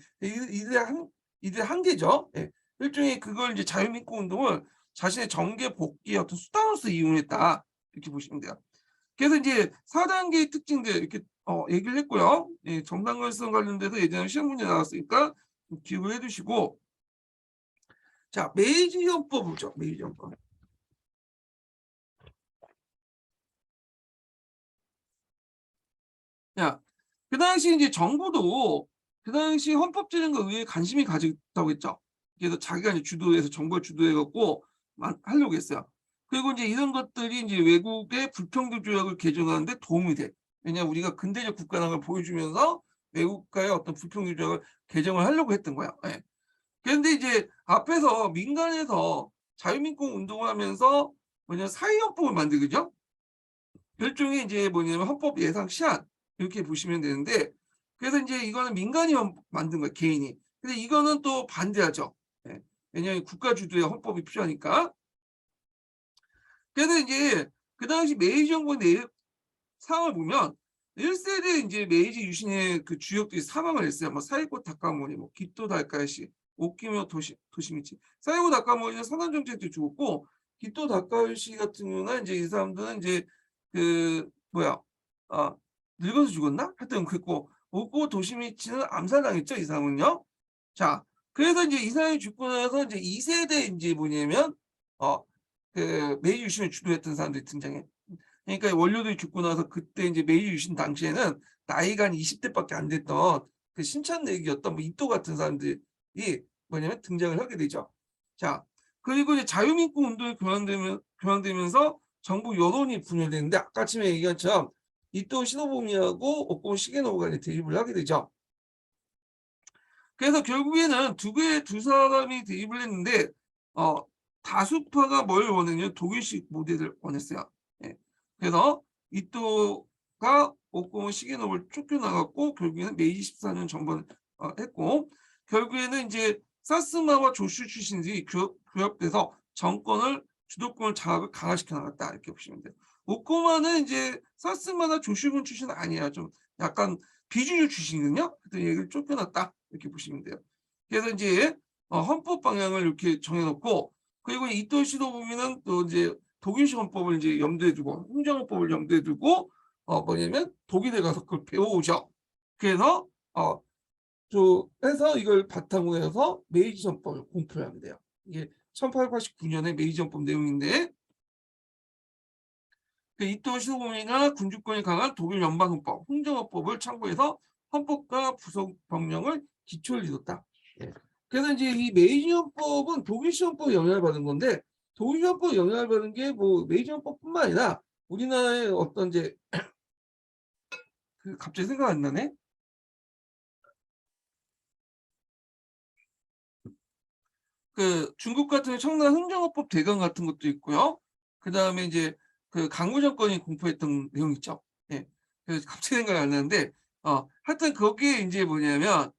이들의 한계죠. 예. 일종의 그걸 이제 자유민권 운동을 자신의 정계 복귀의 어떤 수단으로서 이용했다. 이렇게 보시면 돼요. 그래서 이제 4단계의 특징들 이렇게 얘기를 했고요. 예, 정당관성 관련돼서 예전에 시험 문제 나왔으니까 기억을 해두시고 자 메이지 헌법 보죠. 메이지 헌법. 야, 그 당시 이제 정부도 그 당시 헌법 제정과 의회에 관심이 가졌다고 했죠. 그래서 자기가 이제 주도해서 정부가 주도해갖고 하려고 했어요. 그리고 이제 이런 것들이 이제 외국의 불평등 조약을 개정하는데 도움이 돼. 왜냐하면 우리가 근대적 국가라는 걸 보여주면서 외국과의 어떤 불평등 조약을 개정을 하려고 했던 거야. 예. 그런데 이제 앞에서 민간에서 자유민권 운동을 하면서 사회헌법을 만들거든요. 일종의 이제 뭐냐면 헌법 예상 시한 이렇게 보시면 되는데 그래서 이제 이거는 민간이 만든 거예요, 개인이. 근데 이거는 또 반대하죠. 예. 왜냐하면 국가 주도의 헌법이 필요하니까. 그래서 이제 그 당시 메이지 정부 내 상황을 보면 1세대 이제 메이지 유신의 그 주역들이 사망을 했어요. 뭐 사이고 다카모니, 뭐 기토 다카이시, 오키모 도시미치. 사이고 다카모니는 산업 정책도 죽었고 기토 다카이시 같은 경우는 이제 이 사람들은 이제 그 뭐야 늙어서 죽었나? 하여튼 그랬고 오코 도시미치는 암살당했죠. 이 사람은요. 자, 그래서 이제 이 사람이 죽고 나서 이제 2세대 이제 뭐냐면 그 메이지 유신을 주도했던 사람들이 등장해. 그러니까 원료들이 죽고 나서 그때 이제 메이지 유신 당시에는 나이가 한 20대밖에 안 됐던 그 신천내기였던 뭐 이토 같은 사람들이 뭐냐면 등장을 하게 되죠. 자, 그리고 이제 자유민권 운동이 교환되면서 정부 여론이 분열되는데 아까 아침에 얘기한 것처럼 이토 시노부미하고 오코 시게노부 간에 대립을 하게 되죠. 그래서 결국에는 두 사람이 대립을 했는데 다수파가 뭘 원했냐면 독일식 모델을 원했어요. 예. 그래서 이토가 오코 시게노부를 쫓겨나갔고 결국에는 메이지 14년 정벌을 했고 결국에는 이제 사스마와 조슈 출신들이 교합돼서 정권을 주도권을 장악을 강화시켜 나갔다 이렇게 보시면 돼요. 오코마는 이제 사스마나 조슈군 출신은 아니야. 좀 약간 비주류 출신이거든요. 그때 얘기를 쫓겨났다 이렇게 보시면 돼요. 그래서 이제 헌법 방향을 이렇게 정해놓고 그리고 이토 시노부미는 또 이제 독일식 헌법을 이제 염두에 두고 흥정헌법을 염두에 두고 뭐냐면 독일에 가서 그걸 배워오죠. 그래서 해서 이걸 바탕으로 해서 메이지 헌법을 공표하게 돼요. 이게 1889년에 메이지 헌법 내용인데 그 이토 시노부미가 군주권이 강한 독일 연방헌법, 흥정헌법을 참고해서 헌법과 부속 법령을 기초를 이뤘다. 예. 그래서 이제 이 메이지 헌법은 독일식 헌법에 영향을 받은 건데 독일 헌법에 영향을 받은 게 뭐 메이지 헌법뿐만 아니라 우리나라의 어떤 이제 그 갑자기 생각 안 나네. 그 중국 같은 청나 흥정헌법 대강 같은 것도 있고요. 그 다음에 이제 그 강구 정권이 공포했던 내용 있죠. 예. 그래서 갑자기 생각이 안 나는데 하여튼 거기에 이제 뭐냐면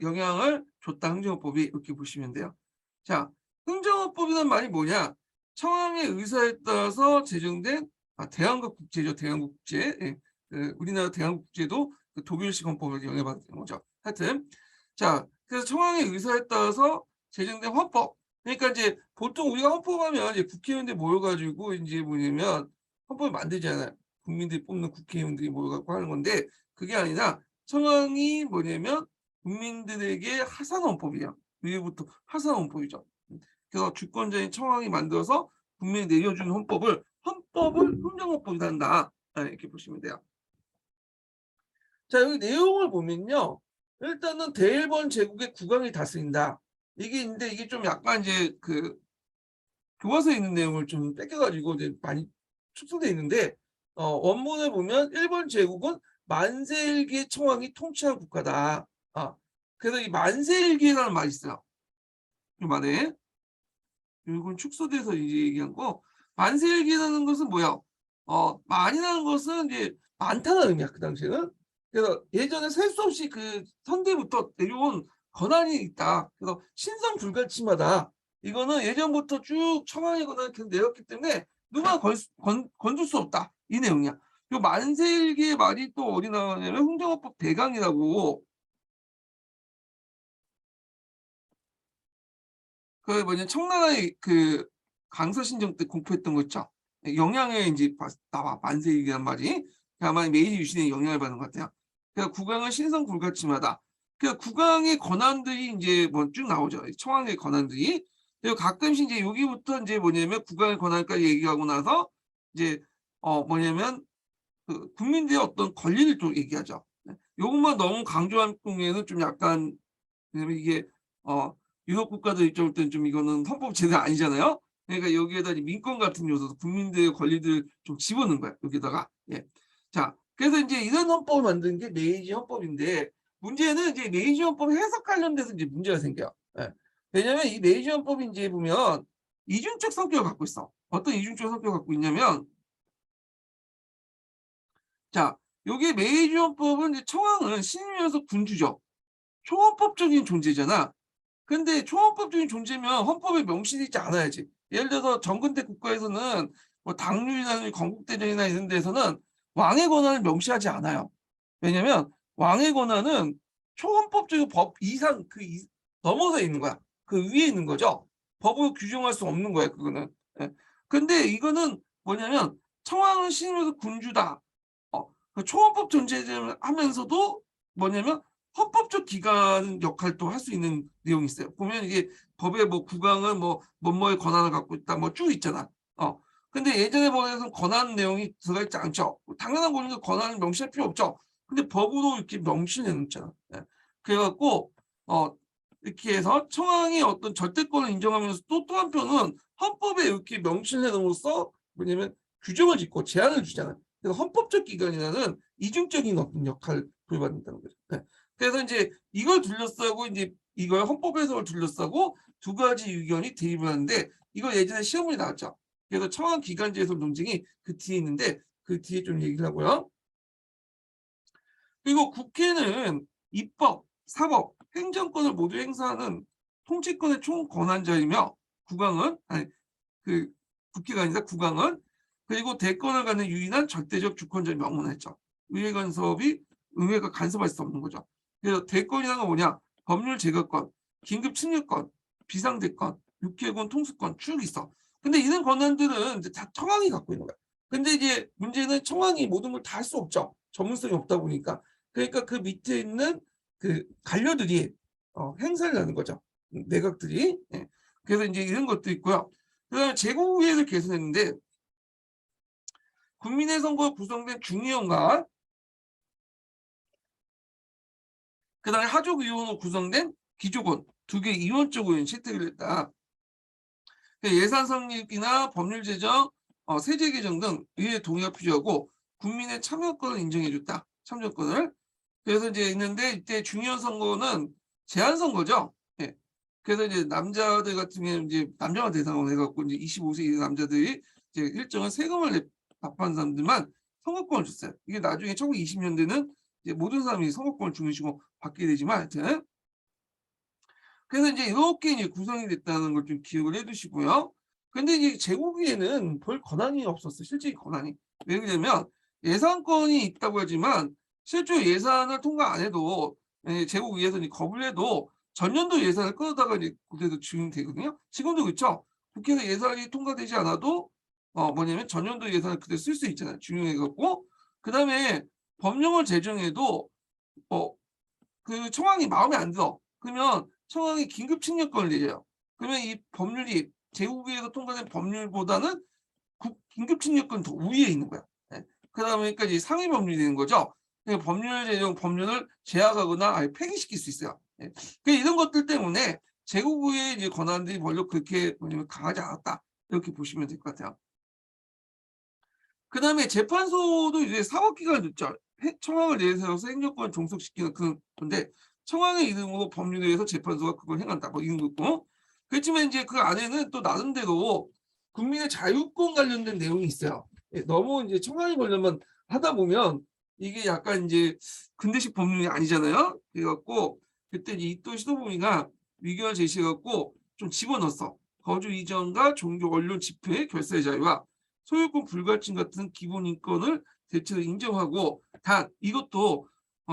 영향을 줬다 흥정헌법이 이렇게 보시면 돼요. 자, 흥정헌법이란 말이 뭐냐? 청왕의 의사에 따라서 제정된 대한국 국제죠. 대한국 국제. 예. 그 우리나라 대한국 국제도 그 독일식 헌법을 영향받은 거죠. 하여튼 자, 그래서 청왕의 의사에 따라서 제정된 헌법. 그러니까 이제 보통 우리가 헌법하면 이제 국회의원들 모여가지고 이제 뭐냐면 헌법을 만들잖아요. 국민들이 뽑는 국회의원들이 모여갖고 하는 건데 그게 아니라 청왕이 뭐냐면 국민들에게 하산 헌법이에요. 위에부터 하산 헌법이죠. 그래서 주권자인 청왕이 만들어서 국민이 내려준 헌법을 흥정헌법이라 한다. 이렇게 보시면 돼요. 자, 여기 내용을 보면요. 일단은 대일본 제국의 국왕이 다스린다. 이게 있는데 이게 좀 약간 이제 그 교과서에 있는 내용을 좀 뺏겨가지고 이제 많이 축소돼 있는데 원문을 보면 일본 제국은 만세 일기의 청왕이 통치한 국가다. 그래서 이 만세일기라는 말이 있어요. 이 말에 이건 축소돼서 이제 얘기한 거. 만세일기라는 것은 뭐야? 만이라는 것은 이제 많다는 의미야 그 당시에는. 그래서 예전에 셀 수 없이 그 선대부터 내려온 권한이 있다. 그래서 신성불가침하다. 이거는 예전부터 쭉 청와대 권한이 계속 내렸기 때문에 누가 건줄 수 없다. 이 내용이야. 요 만세일기의 말이 또 어디 나오냐면 흥정헌법 대강이라고 그 뭐냐 청나라의 그 강서신정 때 공포했던 거 있죠. 영향을 이제 나와 만세일기란 말이 아마 메이지 유신의 영향을 받는 것 같아요. 그러니까 국왕은 신성불가침하다. 그러니까 국왕의 권한들이 이제 뭐 쭉 나오죠. 청왕의 권한들이. 그리고 가끔씩 이제 여기부터 이제 뭐냐면 국왕의 권한까지 얘기하고 나서 이제 뭐냐면 그 국민들의 어떤 권리를 또 얘기하죠. 요것만 너무 강조한 경우에는 좀 약간 왜냐면 이게 어 유럽 국가들 입장일 때는 좀 이거는 헌법 제도 아니잖아요. 그러니까 여기에다 민권 같은 요소, 국민들의 권리들 좀 집어넣은 거야 여기다가. 예. 자, 그래서 이제 이런 헌법을 만든 게 메이지 헌법인데 문제는 이제 메이지 헌법 해석 관련돼서 이제 문제가 생겨요. 예. 왜냐면 이 메이지 헌법이 이제 보면 이중적 성격을 갖고 있어. 어떤 이중적 성격을 갖고 있냐면 자, 여기 메이지 헌법은 이제 청왕은 신이면서 군주죠. 초헌법적인 존재잖아. 근데 초헌법적인 존재면 헌법에 명시되어 있지 않아야지. 예를 들어서 정근대 국가에서는 뭐 당률이나 건국대전이나 이런 데서는 왕의 권한을 명시하지 않아요. 왜냐면 왕의 권한은 초헌법적인 법 이상 넘어서 있는 거야. 그 위에 있는 거죠. 법으로 규정할 수 없는 거야 그거는. 예. 근데 이거는 뭐냐면 청왕은 신임에서 군주다. 그 초헌법 존재를 하면서도 뭐냐면 헌법적 기관 역할도 할 수 있는 내용이 있어요. 보면 이게 법에 뭐 국왕은 뭐 뭐뭐의 권한을 갖고 있다 뭐 쭉 있잖아. 근데 예전에 법에서는 권한 내용이 들어가 있지 않죠. 당연한 권리가 권한을 명시할 필요 없죠. 근데 법으로 이렇게 명시해 놓잖아. 예. 그래갖고 이렇게 해서 청왕이 어떤 절대권을 인정하면서 또 한편은 헌법에 이렇게 명시해 놓음으로써 뭐냐면 규정을 짓고 제한을 주잖아요. 그래서 헌법적 기관이라는 이중적인 어떤 역할을 부여받는다는 거죠. 네. 그래서 이제 이걸 둘러싸고 이제 이걸 헌법 해석을 둘러싸고 두 가지 의견이 대립을 하는데 이거 예전에 시험에 나왔죠. 그래서 청왕 기간제 해석 논쟁이 그 뒤에 있는데 그 뒤에 좀 얘기를 하고요. 그리고 국회는 입법, 사법, 행정권을 모두 행사하는 통치권의 총권한자이며 국왕은 아니 그 국회가 아니라 국왕은 그리고 대권을 갖는 유일한 절대적 주권자를 명문했죠. 의회 간섭이 의회가 간섭할 수 없는 거죠. 그래서 대권이라는 건 뭐냐? 법률 제거권, 긴급 측량권, 비상대권, 육해권 통수권 쭉 있어. 근데 이런 권한들은 이제 다 청왕이 갖고 있는 거야. 근데 이제 문제는 청왕이 모든 걸 다 할 수 없죠. 전문성이 없다 보니까. 그러니까 그 밑에 있는 그 관료들이 행사를 하는 거죠. 내각들이. 예. 그래서 이제 이런 것도 있고요. 그다음에 제국의회를 개선했는데 국민의 선거로 구성된 중의원과 그다음에 하족의원으로 구성된 기족원 두 개 이원적 의원 채택을 했다. 예산 성립이나 법률 제정, 세제 개정 등 의회 동의가 필요하고 국민의 참여권을 인정해줬다. 참여권을. 그래서 이제 있는데 이때 중의원 선거는 제한 선거죠. 예. 그래서 이제 남자들 같은 경우는 이제 남자만 대상으로 해갖고 이제 25세 이상 남자들이 이제 일정한 세금을 납부한 사람들만 선거권을 줬어요. 이게 나중에 1920년대는 이제 모든 사람이 선거권을 중요시고 받게 되지만 하여튼 그래서 이제 이렇게 이제 구성이 됐다는 걸 좀 기억을 해두시고요. 근데 이제 제국위에는 별 권한이 없었어. 실제 권한이. 왜 그러냐면 예산권이 있다고 하지만 실제로 예산을 통과 안 해도 제국위에서 겁을 해도 전년도 예산을 끌어다가 이제 국회에서 진행되거든요. 지금도 그렇죠. 국회에서 예산이 통과되지 않아도 뭐냐면 전년도 예산을 그대로 쓸 수 있잖아요. 중요해갖고 그다음에 법령을 제정해도 그 청왕이 마음에 안 들어. 그러면 청왕이 긴급 칙령권을 내려요. 그러면 이 법률이 제국위에서 통과된 법률보다는 긴급 칙령권 더 위에 있는 거야. 네. 그러다 보니까 이제 상위 법률이 되는 거죠. 그러니까 법률 제정 법률을 제약하거나 아예 폐기시킬 수 있어요. 네. 이런 것들 때문에 제국위의 이제 권한들이 별로 그렇게 강하지 않았다. 이렇게 보시면 될 것 같아요. 그 다음에 재판소도 이제 사법기관을 줬죠. 청왕을 내세워서 행정권을 종속시키는 그런 건데 청왕의 이름으로 법률에 의해서 재판소가 그걸 행한다. 뭐 이런 거 있고. 그렇지만 이제 그 안에는 또 나름대로 국민의 자유권 관련된 내용이 있어요. 예, 너무 이제 청와대 관련만 하다 보면 이게 약간 이제 근대식 법률이 아니잖아요. 그래갖고 그때 이또 시도부미가 위규화 제시해갖고 좀 집어넣었어. 거주 이전과 종교 언론 집회 결사의 자유와 소유권 불가침 같은 기본 인권을 대체로 인정하고, 단 이것도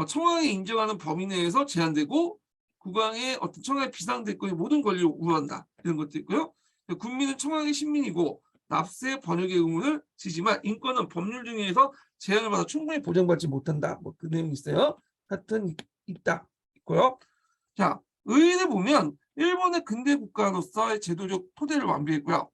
청와대에 인정하는 범위 내에서 제한되고 국왕의 어떤 청와대 비상대권의 모든 권리를 우호한다. 이런 것도 있고요. 국민은 청와대 시민이고 납세 번역의 의무를 지지만 인권은 법률 중에서 제한을 받아 충분히 보장받지 못한다. 뭐 그 내용이 있어요. 하여튼 있다. 있고요. 자, 의의를 보면 일본의 근대 국가로서의 제도적 토대를 완비했고요.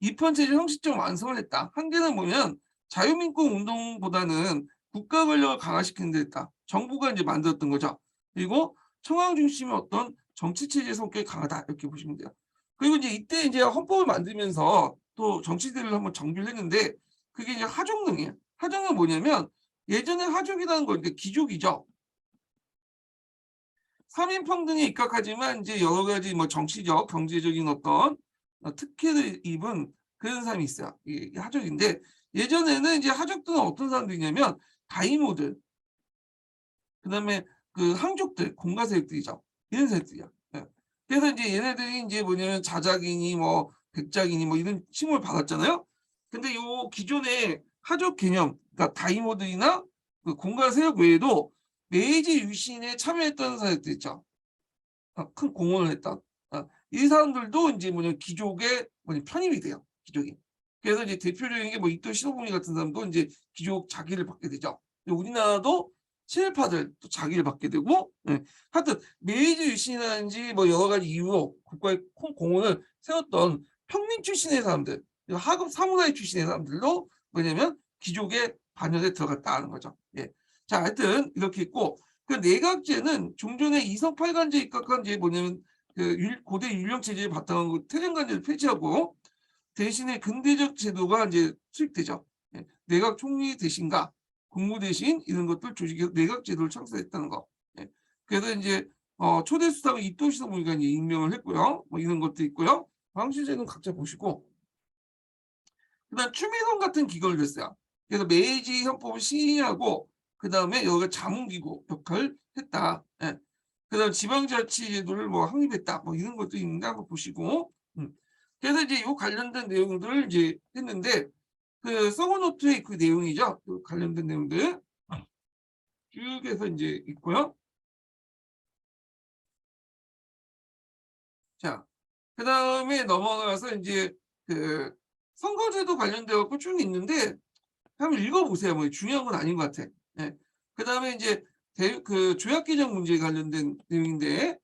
입헌체제 형식적 완성을 했다. 한계는 보면 자유민권 운동보다는 국가 권력을 강화시키는 데 있다. 정부가 이제 만들었던 거죠. 그리고 청왕 중심의 어떤 정치체제 성격이 강하다. 이렇게 보시면 돼요. 그리고 이제 이때 이제 헌법을 만들면서 또 정치들을 한번 정비를 했는데 그게 이제 하족능이에요. 하족은 뭐냐면 예전에 하족이라는 건 이제 귀족이죠. 3인 평등에 입각하지만 이제 여러 가지 뭐 정치적, 경제적인 어떤 특혜를 입은 그런 사람이 있어요. 이게 하족인데 예전에는 이제 하족들은 어떤 사람들이냐면 다이모들, 그다음에 그 항족들, 공가세력들이죠. 이런 세력들이야. 예. 그래서 이제 얘네들이 이제 뭐냐면 자작이니 뭐 백작이니 뭐 이런 칭호를 받았잖아요. 근데 요 기존의 하족 개념, 그러니까 다이모들이나 그 공가세력 외에도 메이지 유신에 참여했던 사람들 있죠. 큰 공헌을 했던. 이 사람들도 이제 뭐냐 귀족의 뭐냐 편입이 돼요. 귀족이. 그래서 이제 대표적인 게 뭐 이토 시노부미 같은 사람도 이제 귀족 자기를 받게 되죠. 우리나라도 친일파들 또 자기를 받게 되고, 예. 하여튼 메이지 유신이라든지 뭐 여러 가지 이유로 국가의 큰 공헌을 세웠던 평민 출신의 사람들, 하급 사무라이 출신의 사람들도 뭐냐면 귀족의 반열에 들어갔다는 거죠. 예. 자, 하여튼 이렇게 있고, 그 내각제는 종전의 이성 팔관제 입각한 제 뭐냐면 그 고대 율령 체제를 바탕으로 태정관제를 폐지하고 대신에 근대적 제도가 이제 수립되죠. 예. 내각 총리 대신과 국무 대신 이런 것들 조직해서 내각 제도를 창설했다는 거. 예. 그래서 이제 초대 수상을 이토시도 보니까 이제 임명을 했고요. 뭐 이런 것도 있고요. 방시제는 각자 보시고, 그다음 추미론 같은 기관을 했어요. 그래서 메이지 헌법을 시행하고 그 다음에 여기가 자문기구 역할을 했다. 예. 그 다음 지방자치제도를 뭐 확립했다. 뭐 이런 것도 있는데 한번 보시고. 그래서 이제 요 관련된 내용들을 이제 했는데 그 서브노트의 그 내용이죠. 그 관련된 내용들 쭉 해서 이제 있고요. 자, 그 다음에 넘어가서 이제 그 선거제도 관련돼 갖고 쭉 있는데 한번 읽어보세요. 뭐 중요한 건 아닌 것 같아. 예. 그 다음에 이제 그 조약 개정 문제에 관련된 내용인데,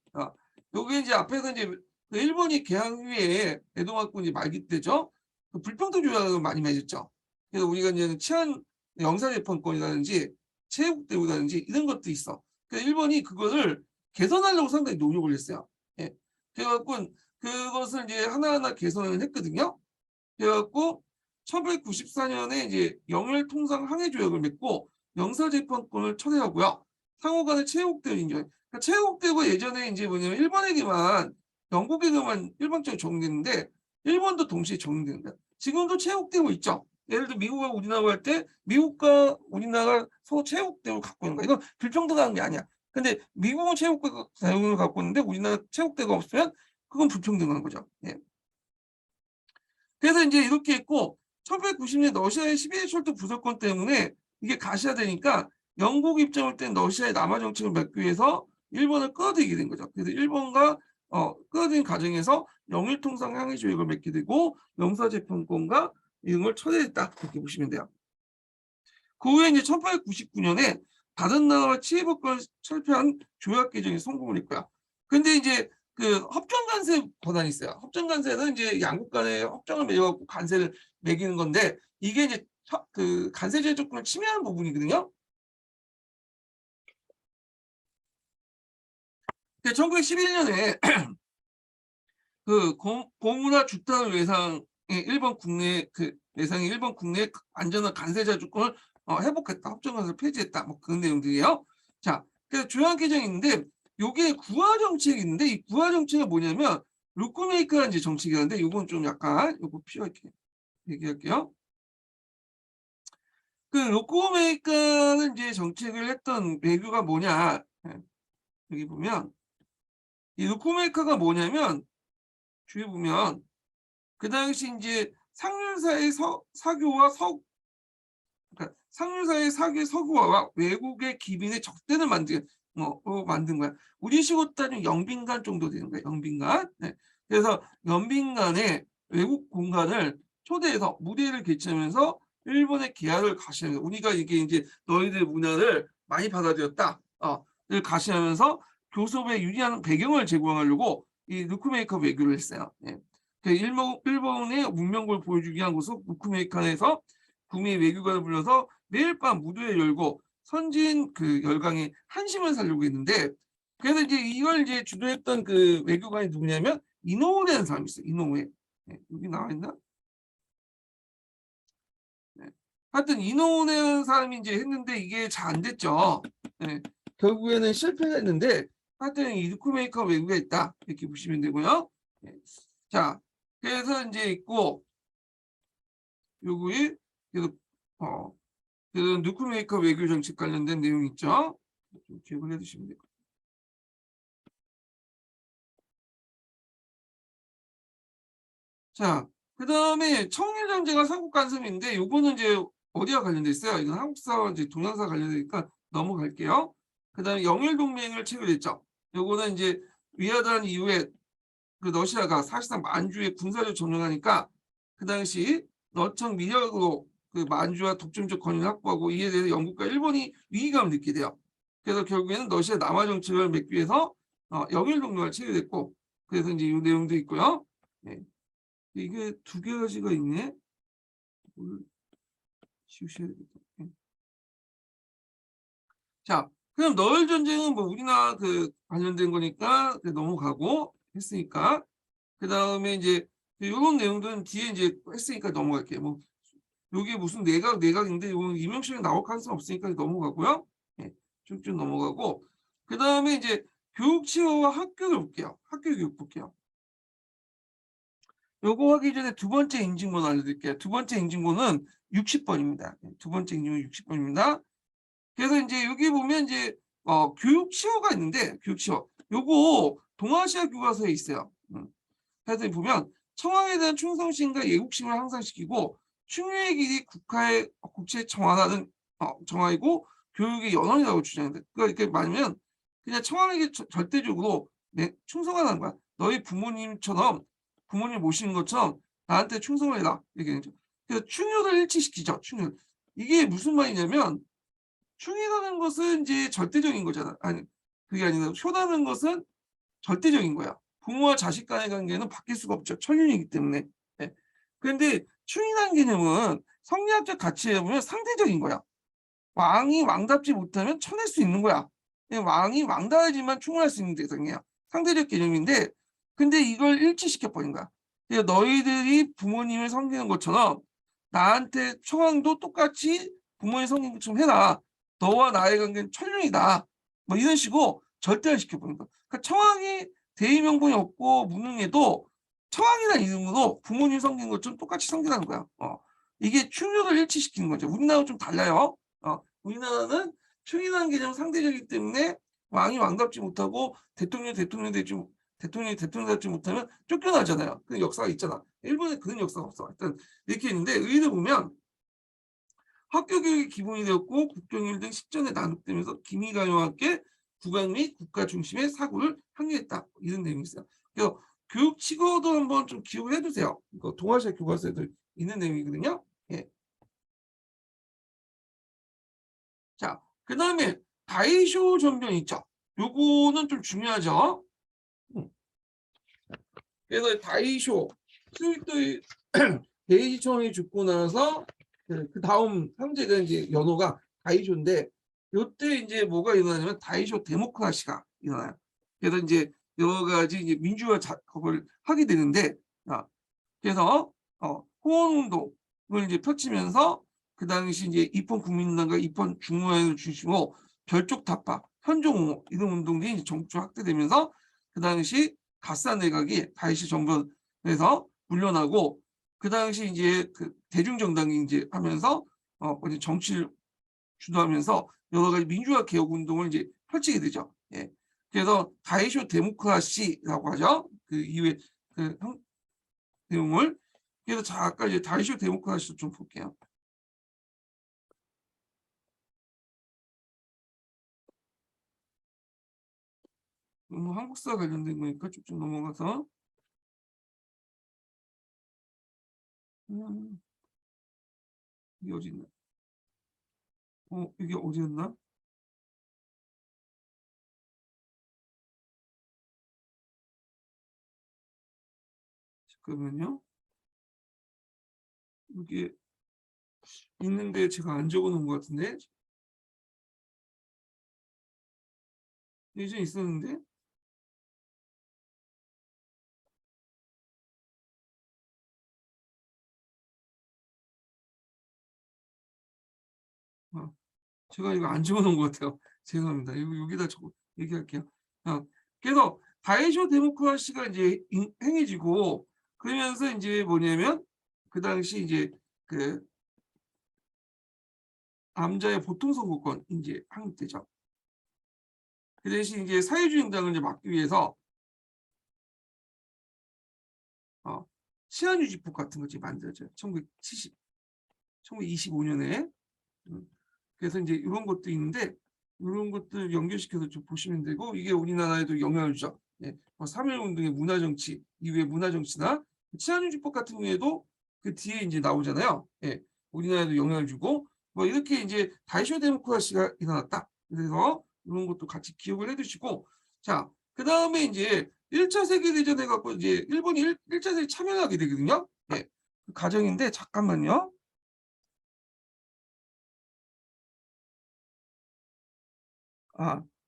요게 이제 앞에서 이제 그 일본이 개항 후에 에도마군 이제 말기 때죠. 그 불평등 조약을 많이 맺었죠. 그래서 우리가 이제 치안 영사재판권이라든지 체육대우라든지 이런 것도 있어. 그래서 일본이 그거를 개선하려고 상당히 노력을 했어요. 예. 그래갖고 그것을 이제 하나하나 개선을 했거든요. 그래갖고 1994년에 이제 영일 통상 항해 조약을 맺고 영사재판권을 철회하고요. 상호 간의 체육대우 인정. 그러니까 체육대우가 예전에 이제 뭐냐면 일본에게만 영국에게만 일반적으로 적용됐는데 일본도 동시에 적용된다. 지금도 체육대우 있죠. 예를 들어 미국하고 우리나라 할 때 미국과 우리나라가 서로 체육대우를 갖고 있는 거야. 이건 불평등한 게 아니야. 근데 미국은 체육대우를 갖고 있는데 우리나라 체육대우가 없으면 그건 불평등한 거죠. 예. 그래서 이제 이렇게 했고 1990년 러시아의 시베리아 철도 부설권 때문에 이게 가시화되니까 영국 입장을 땐 러시아의 남하 정책을 막기 위해서 일본을 끌어들이게 된 거죠. 그래서 일본과 끌어들인 과정에서 영일통상 항해 조약을 맺게 되고 영사재판권과 이런 걸 철회했다. 이렇게 보시면 돼요. 그 후에 이제 1899년에 다른 나라와 치해법권을 철폐한 조약 개정이 성공을 했고요. 근데 이제 그 협정 관세 권한이 있어요. 협정 관세는 이제 양국 간에 협정을 맺어갖고 관세를 매기는 건데 이게 이제 그 관세 제조권을 침해하는 부분이거든요. 1911년에 그 고문화 주탄 외상의 일본 국내 그 외상이 일본 국내 안전한 관세 제조권을 회복했다. 협정 관세를 폐지했다. 뭐 그런 내용들이에요. 자, 그래서 조약 개정이 있는데 요게 구화 정책인데 이 구화 정책은 뭐냐면 루크메이커라는 이제 정책이었는데 요건 좀 약간 요거 필요하게 얘기할게요. 그 루크메이커는 이제 정책을 했던 외교가 뭐냐? 예, 여기 보면 이 루크메이커가 뭐냐면 뒤에 보면 그 당시 이제 상류사의 사교와 그러니까 상류사의 사교 서구화와 외국의 기빈의 적대를 만든 거야. 우리식으로 따지면 영빈관 정도 되는 거야. 영빈관. 네. 그래서 영빈관의 외국 공간을 초대해서 무대를 개최하면서 일본의 계약을 가시하면서 우리가 이게 이제 너희들 문화를 많이 받아들였다. 를 가시하면서 교섭에 유리한 배경을 제공하려고 이 루크메이커 외교를 했어요. 예. 일본의 문명을 보여주기 위한 곳은 루크메이커에서 구미 외교관을 불러서 매일 밤 무도회 열고 선진 그 열강의 한심을 살려고 했는데 그래서 이제 이걸 이제 주도했던 그 외교관이 누구냐면 이노우라는 사람이 있어요. 이노우에. 네, 여기 나와 있나? 네. 하여튼 이노우라는 사람이 이제 했는데 이게 잘 안 됐죠. 네. 결국에는 실패가 했는데 하여튼 이 루크메이커 외교가 있다. 이렇게 보시면 되고요. 네. 자, 그래서 이제 있고 요거에 그래서 그 누크메이커 외교 정책 관련된 내용 있죠. 좀 기억을 해두시면 돼요. 자, 그 다음에 청일 전쟁과 삼국 간섭인데 요거는 이제 어디와 관련돼 있어요? 이건 한국사와 이제 동양사 관련되니까 넘어갈게요. 그 다음에 영일 동맹을 체결했죠. 요거는 이제 위하단 이후에 그 러시아가 사실상 만주에 군사를 점령하니까 그 당시 너청 미력으로 그 만주와 독점적 권위를 확보하고 이에 대해서 영국과 일본이 위기감을 느끼게 돼요. 그래서 결국에는 러시아 남하 정책을 맺기 위해서 영일 동맹을 체결했고 그래서 이제 이 내용도 있고요. 네. 이게 두 가지가 있네. 지우셔야 되겠다. 네. 자, 그럼 너일 전쟁은 뭐 우리나라 그 관련된 거니까 넘어가고 했으니까 그 다음에 이제 이런 내용들은 뒤에 이제 했으니까 넘어갈게요. 뭐 여기 무슨 내각인데 이건 이명식이 나올 가능성 없으니까 넘어가고요. 네, 쭉쭉 넘어가고 그 다음에 이제 교육 치료와 학교를 볼게요. 학교 교육 볼게요. 요거 하기 전에 두 번째 인증번호 알려드릴게요. 두 번째 인증번호는 60번입니다. 두 번째 인증번호 60번입니다. 그래서 이제 여기 보면 이제 교육 치료가 있는데 교육 치료 요거 동아시아 교과서에 있어요. 그래서 보면 청왕에 대한 충성심과 예국심을 향상시키고 충유의 길이 국채 정화하는 정화이고 교육의 연원이라고 주장합니다. 그러니까 이렇게 말하면 그냥 청왕에게 절대적으로 충성하는 거야. 너희 부모님처럼 부모님 모시는 것처럼 나한테 충성을 해라. 이렇게 그래서 충유를 일치시키죠. 충유. 이게 무슨 말이냐면 충이라는 것은 이제 절대적인 거잖아. 아니 그게 아니라 효라는 것은 절대적인 거야. 부모와 자식 간의 관계는 바뀔 수가 없죠. 천륜이기 때문에. 예. 그런데 충이라는 개념은 성리학적 가치에 보면 상대적인 거야. 왕이 왕답지 못하면 쳐낼 수 있는 거야. 왕이 왕다야지만 충분할 수 있는 대상이야. 상대적 개념인데 근데 이걸 일치시켜 버린 거야. 그러니까 너희들이 부모님을 섬기는 것처럼 나한테 청왕도 똑같이 부모님 섬기는 것처럼 해라. 너와 나의 관계는 천륜이다. 뭐 이런 식으로 절대화시켜 버린 거야. 그러니까 청왕이 대의명분이 없고 무능해도 청왕이라는 이름으로 부모님 섬기는 것처럼 똑같이 섬기라는 거야. 이게 충격을 일치시키는 거죠. 우리나라와 좀 달라요. 우리나라는 충이라는 개념 상대적이기 때문에 왕이 왕답지 못하고 대통령이 대통령답지 못하면 쫓겨나잖아요. 그 역사가 있잖아. 일본에 그런 역사가 없어. 일단 이렇게 있는데 의의를 보면 학교 교육이 기본이 되었고 국경일 등 식전에 난독되면서 기미가요와 함께 국왕 및 국가 중심의 사고를 항의했다. 이런 내용이 있어요. 그래서 교육 치고도 한번 좀 기억을 해두세요. 이거 동아시아 교과서에도 있는 내용이거든요. 예. 자, 그 다음에 다이쇼 전변 있죠. 요거는 좀 중요하죠. 그래서 다이쇼 스위토의 데이지청이 죽고 나서 그 다음 황제가 이제 연호가 다이쇼인데 요때 이제 뭐가 일어나냐면 다이쇼 데모크라시가 일어나요. 그래서 이제 여러 가지 이제 민주화 작업을 하게 되는데 그래서 호원 운동을 이제 펼치면서 그 당시 이제 입헌 국민당과 입헌 중앙을 중심으로 별쪽 타파 현종 이런 운동들이 이제 전국적으로 확대되면서 그 당시 가사 내각이 다이시 정권에서 물러나고 그 당시 이제 그 대중정당이 이제 하면서 이제 정치를 주도하면서 여러 가지 민주화 개혁 운동을 이제 펼치게 되죠. 예. 그래서 다이쇼 데모크라시라고 하죠. 그 이후에 그 내용을. 그래서 아까 이제 다이쇼 데모크라시 좀 볼게요. 한국사 관련된 거니까 쭉쭉 넘어가서 이게 어디 있나? 이게 어디였나? 잠깐만요. 이게 있는데 제가 안 적어놓은 것 같은데 예전에 있었는데 제가 이거 안 적어놓은 것 같아요. 죄송합니다. 여기다 얘기할게요. 그래서 다이쇼 데모크라시가 이제 행해지고 그러면서 이제 뭐냐면 그 당시 이제 그 남자의 보통 선거권 이제 확립되죠. 그 대신 이제 사회주의정당을 이제 막기 위해서 시한유지법 같은 것이 만들어져요. 1925년에. 그래서 이제 이런 것도 있는데 이런 것들 연결시켜서 좀 보시면 되고 이게 우리나라에도 영향을 주죠. 예. 3.1 운동의 문화정치 이후의 문화정치나 치안유지법 같은 경우에도 그 뒤에 이제 나오잖아요. 예. 우리나라에도 영향을 주고 뭐 이렇게 이제 다이쇼 데모크라시가 일어났다. 그래서 이런 것도 같이 기억을 해두시고 자, 그 다음에 이제 1차 세계대전에 갖고 이제 일본이 1차 세계 참여하게 되거든요. 예. 그 과정인데 잠깐만요.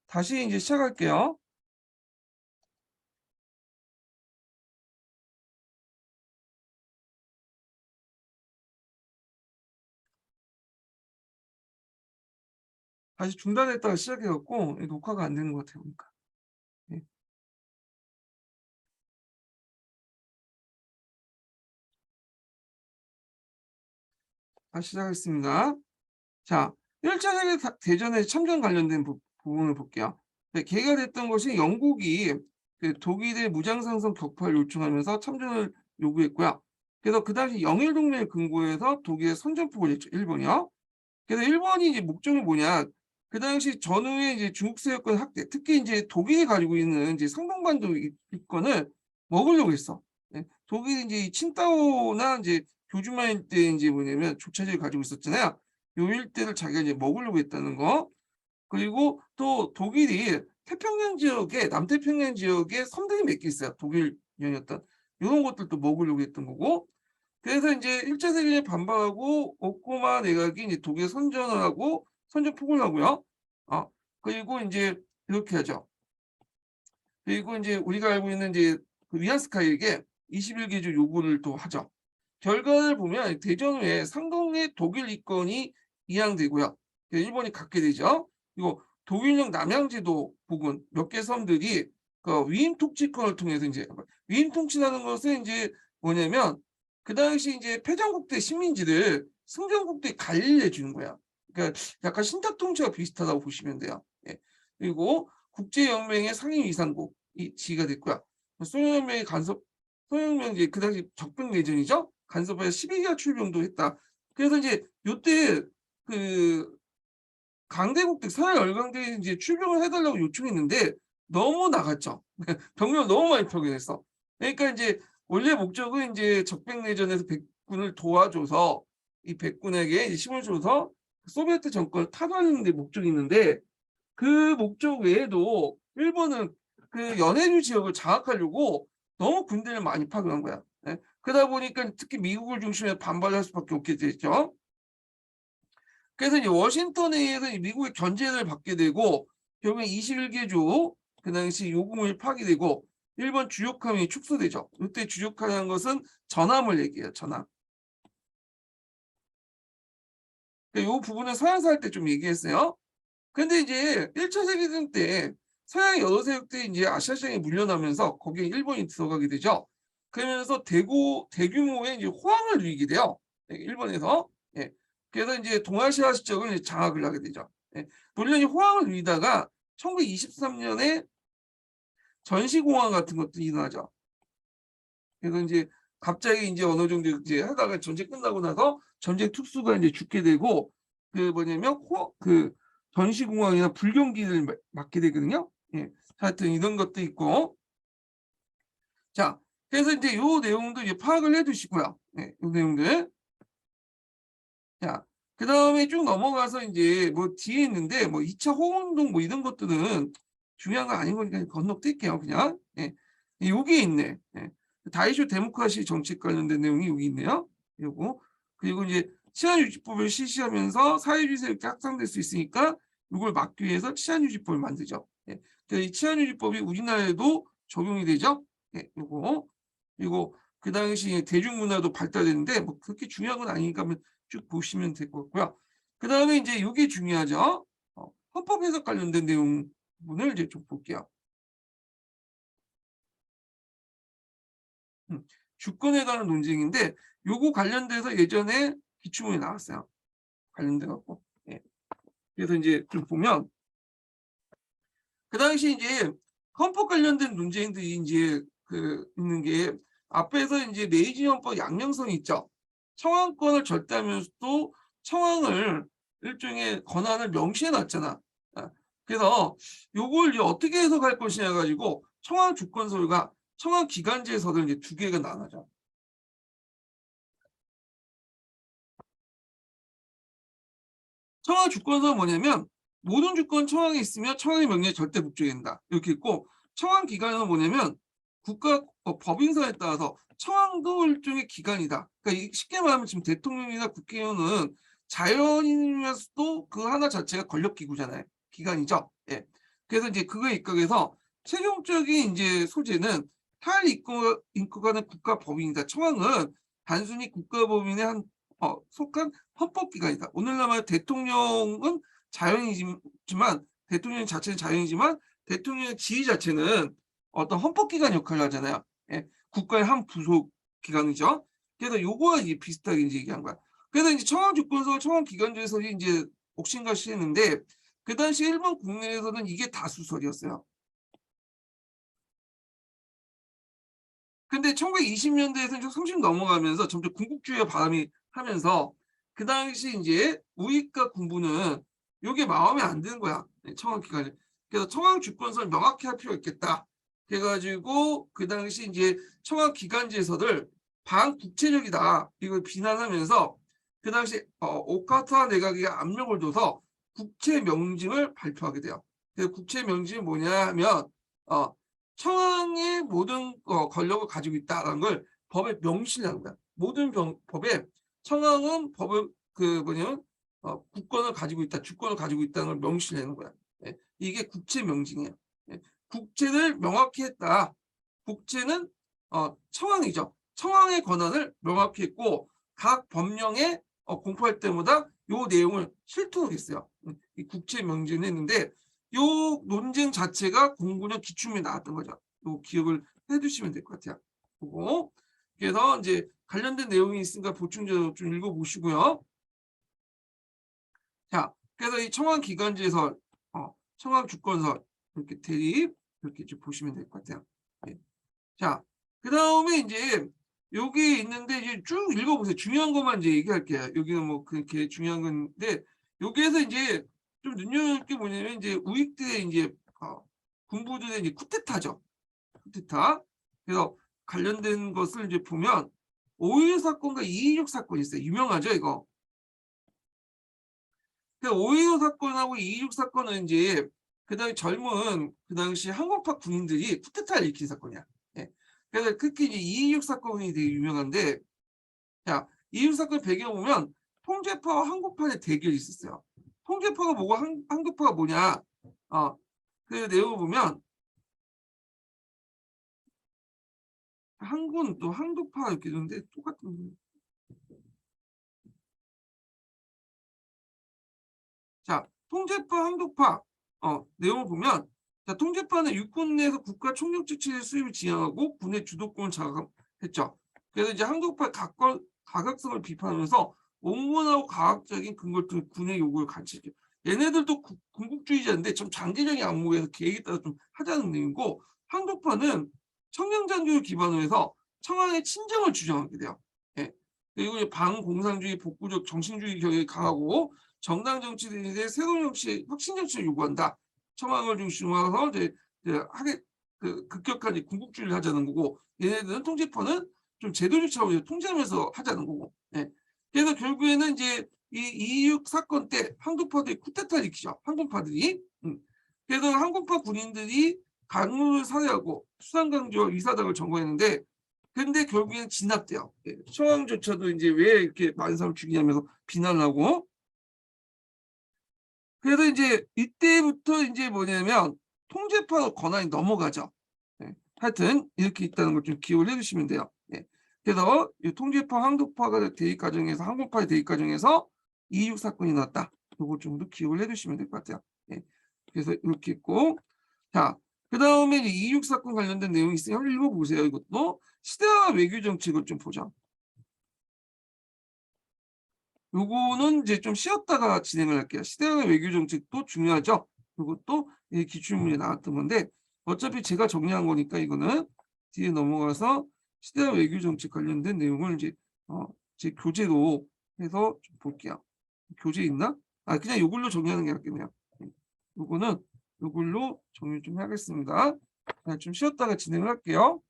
다시 이제 시작할게요. 다시 중단했다가 시작해갖고 녹화가 안 되는 것 같아요. 그러니까. 네. 다시 시작하겠습니다. 자, 1차 세계대전에 참전 관련된 부분을 볼게요. 네, 계기가 됐던 것이 영국이 그 독일의 무장상성 격파를 요청하면서 참전을 요구했고요. 그래서 그 당시 영일동맹을 근거해서 독일에 선전포고를 했죠. 일본이요. 그래서 일본이 이제 목적이 뭐냐? 그 당시 전후에 이제 중국 세력권 확대, 특히 이제 독일이 가지고 있는 이제 상동반도 이권을 먹으려고 했어. 예, 독일이 이제 칭다오나 이제 교주만 일대 이제 뭐냐면 조차지를 가지고 있었잖아요. 요 일대를 자기가 이제 먹으려고 했다는 거. 그리고 또 독일이 태평양 지역에 남태평양 지역에 섬들이 몇 개 있어요. 독일령이었던 이런 것들도 먹으려고 했던 거고. 그래서 이제 1차 세계에 반박하고 오코마 내각이 이제 독일 선전을 하고 선전 포고를 하고요. 그리고 이제 이렇게 하죠. 그리고 이제 우리가 알고 있는 이제 그 위안스카이에게 21개조 요구를 또 하죠. 결과를 보면 대전 후에 상동의 독일 이권이 이양되고요. 일본이 갖게 되죠. 그리고 독일령 남양제도 부근 몇 개 섬들이 그 위임 통치권을 통해서 이제 위임 통치라는 것은 이제 뭐냐면 그 당시 이제 패전국대 식민지를 승전국대에 관리해 주는 거야. 그러니까 약간 신탁 통치와 비슷하다고 보시면 돼요. 예. 그리고 국제연맹의 상임이사국이 지위가 됐고요. 소련연맹의 소련연맹 이제 그 당시 적병 내전이죠. 간섭하여 12개월 출병도 했다. 그래서 이제 요때 그 강대국들 서해 열강들이 이제 출병을 해달라고 요청했는데 너무 나갔죠. 병력을 너무 많이 표기했어. 그러니까 이제 원래 목적은 이제 적백내전에서 백군을 도와줘서 이 백군에게 힘을 줘서 소비에트 정권을 타도하는 데 목적이 있는데 그 목적 외에도 일본은 그 연해주 지역을 장악하려고 너무 군대를 많이 파견한 거야. 네? 그러다 보니까 특히 미국을 중심으로 반발할 수밖에 없게 됐죠. 그래서 이제 워싱턴에 의해서 미국의 견제를 받게 되고 결국에 21개조 그 당시 요금을 파기되고 일본 주력함이 축소되죠. 이때 주력함이라는 것은 전함을 얘기해요. 전함. 이 부분은 서양사 할 때 좀 얘기했어요. 근데 이제 1차 세계대전 때 서양 여세력들이 이제 아시아 시장에 물려나면서 거기에 일본이 들어가게 되죠. 그러면서 대규모의 이제 호황을 누리게 돼요. 예, 일본에서. 예. 그래서 이제 동아시아 시장을 이제 장악을 하게 되죠. 예. 물론 이 호황을 누리다가 1923년에 전시공황 같은 것도 일어나죠. 그래서 이제 갑자기 이제 어느 정도 이제 하다가 전쟁 끝나고 나서 전쟁 특수가 이제 죽게 되고 그 뭐냐면 그 전시공황이나 불경기를 맞게 되거든요. 예. 하여튼 이런 것도 있고. 자, 그래서 이제 요 내용도 이제 파악을 해 두시고요. 예, 요 내용들. 자, 그다음에 쭉 넘어가서 이제 뭐 뒤에 있는데 뭐 2차 호응운동 뭐 이런 것들은 중요한 거 아닌 거니까 건너뛸게요, 그냥. 예. 요게 있네. 예. 다이쇼 데모크라시 정책 관련된 내용이 여기 있네요. 요거. 그리고 이제 치안유지법을 실시하면서 사회주의 세력이 확산될 수 있으니까 이걸 막기 위해서 치안유지법을 만들죠. 예. 그래서 이 치안유지법이 우리나라에도 적용이 되죠. 예, 요거. 그리고 그 당시 대중문화도 발달했는데 뭐 그렇게 중요한 건 아니니까 쭉 보시면 될 것 같고요. 그다음에 이제 이게 중요하죠. 헌법 해석 관련된 내용 부분을 이제 좀 볼게요. 주권에 관한 논쟁인데 요거 관련돼서 예전에 기출문이 나왔어요. 관련돼 갖고. 예. 그래서 이제 좀 보면 그 당시 이제 헌법 관련된 논쟁들이 이제 그 있는 게 앞에서 이제 메이지 헌법 양형성이 있죠. 청왕권을 절대하면서도 청왕을 일종의 권한을 명시해 놨잖아. 아, 그래서 요걸 이제 어떻게 해석할 것이냐 가지고 청왕 주권설과 청왕 기간제설을 이제 두 개가 나눠져. 청왕 주권설은 뭐냐면 모든 주권 청왕에 있으며 청왕의 명령에 절대 복종된다. 이렇게 있고 청왕 기간은 뭐냐면 국가 법인선에 따라서 청왕도 일종의 기관이다. 그러니까 쉽게 말하면 지금 대통령이나 국회의원은 자연인이면서도 그 하나 자체가 권력기구잖아요. 기관이죠. 예. 그래서 이제 그거에 입각해서 최종적인 이제 소재는 탈인권과는 국가법인이다. 청왕은 단순히 국가법인의 한 속한 헌법기관이다. 오늘날 말 대통령은 자연이지만 대통령 자체는 자연이지만 대통령의 지위 자체는 어떤 헌법기관 역할을 하잖아요. 예, 국가의 한 부속 기관이죠. 그래서 요거와 이제 비슷하게 이제 얘기한 거야. 그래서 이제 청와주권서 청와기관제에서 이제 옥신각신 했는데 그 당시 일본 국내에서는 이게 다수설이었어요. 근데 1920년대에서 30 넘어가면서 점점 군국주의가 바람이 하면서 그 당시 이제 우익과 군부는 요게 마음에 안 드는 거야. 청와기관이. 그래서 청와주권서를 명확히 할 필요가 있겠다. 그래가지고 그 당시 이제 청와기관제서를 반국체적이다. 이걸 비난하면서 그 당시 오카타 내각이 압력을 줘서 국채 명징을 발표하게 돼요. 그 국채 명징이 뭐냐 하면 청왕의 모든 권력을 가지고 있다라는 걸 법에 명시를 하는 거야. 모든 법에 청왕은 법을 그 뭐냐면 국권을 가지고 있다, 주권을 가지고 있다는 걸 명시를 하는 거야. 예. 이게 국채 명징이야. 예. 국채를 명확히 했다. 국채는 청왕이죠. 청왕의 권한을 명확히 했고 각 법령에 공포할 때마다 요 내용을 실토록 했어요. 이 국채 명징을 했는데 요 논쟁 자체가 09년 기출문에 나왔던 거죠. 요 기억을 해두시면 될 것 같아요. 그거. 그래서 이제 관련된 내용이 있으니까 보충적으로 좀 읽어보시고요. 자, 그래서 이 청왕 기간제설, 청왕 주권설 이렇게 대립 이렇게 좀 보시면 될 것 같아요. 네. 자, 그 다음에 이제 여기 있는데 이제 쭉 읽어보세요. 중요한 것만 이제 얘기할게요. 여기는 뭐 그렇게 중요한 건데 여기에서 이제 좀 눈여볼 게 뭐냐면 이제 우익들의 이제 군부들의 이제 쿠데타죠. 쿠데타. 그래서 관련된 것을 이제 보면 5.16 사건과 2.26 사건이 있어요. 유명하죠, 이거. 그 5.16 사건하고 2.26 사건은 이제 그 당시 젊은 그 당시 한국파 군인들이 쿠데타를 일으킨 사건이야. 예. 그래서 특히 이제 2.26 사건이 되게 유명한데, 자, 2.26 사건 배경 보면 통제파와 한국파의 대결이 있었어요. 통제파가 뭐고 한국파가 뭐냐? 그 내용을 보면 한군 또 한국파 이렇게 되는데 똑같은. 자, 통제파, 항도파 내용을 보면 자, 통제파는 육군 내에서 국가 총력 지침의 수립을 지향하고 군의 주도권을 장악했죠. 그래서 이제 항도파 가각성을 비판하면서 원문하고 과학적인 근거 등 군의 요구를 관철해요. 얘네들도 군국주의자인데 좀 장기적인 안목에서 계획에 따라 좀 하자는 내용이고, 항도파는 청량장교를 기반으로 해서 청와의 친정을 주장하게 돼요. 예. 그리고 이제 반공산주의, 복구적 정신주의 경향이 강하고 정당 정치 대신에 새로운 정치, 혁신 정치를 요구한다. 청왕을 중심으로 해서 이제 하게 급격한 군국주의를 하자는 거고, 얘네들은 통제파는 좀 제도적 차원에서 통제하면서 하자는 거고. 예. 그래서 결국에는 이제 이 2.26 사건 때 항공파들이 쿠데타를 일으키죠. 항공파들이. 그래서 항공파 군인들이 강물을 살해하고 수상강조와 의사당을 점거했는데, 근데 결국에는 진압돼요. 예. 청왕조차도 이제 왜 이렇게 많은 사람을 죽이냐면서 비난하고. 그래서 이제 이때부터 이제 뭐냐면 통제파 권한이 넘어가죠. 예. 하여튼 이렇게 있다는 걸 좀 기억을 해주시면 돼요. 예. 그래서 이 통제파, 항도파가 대입 과정에서, 항공파의 대입 과정에서 2.26 사건이 났다. 요거 정도 기억을 해주시면 될 것 같아요. 예. 그래서 이렇게 있고, 자, 그 다음에 2.26 사건 관련된 내용이 있으니 한번 읽어보세요. 이것도 시대와 외교 정책을 좀 보자. 요거는 이제 좀 쉬었다가 진행을 할게요. 시대와 외교 정책도 중요하죠. 이것도 기출문제 나왔던 건데 어차피 제가 정리한 거니까 이거는 뒤에 넘어가서 시대와 외교 정책 관련된 내용을 이제 제 교재로 해서 좀 볼게요. 교재 있나? 그냥 요걸로 정리하는 게 낫겠네요. 요거는 요걸로 정리 좀 하겠습니다. 좀 쉬었다가 진행을 할게요.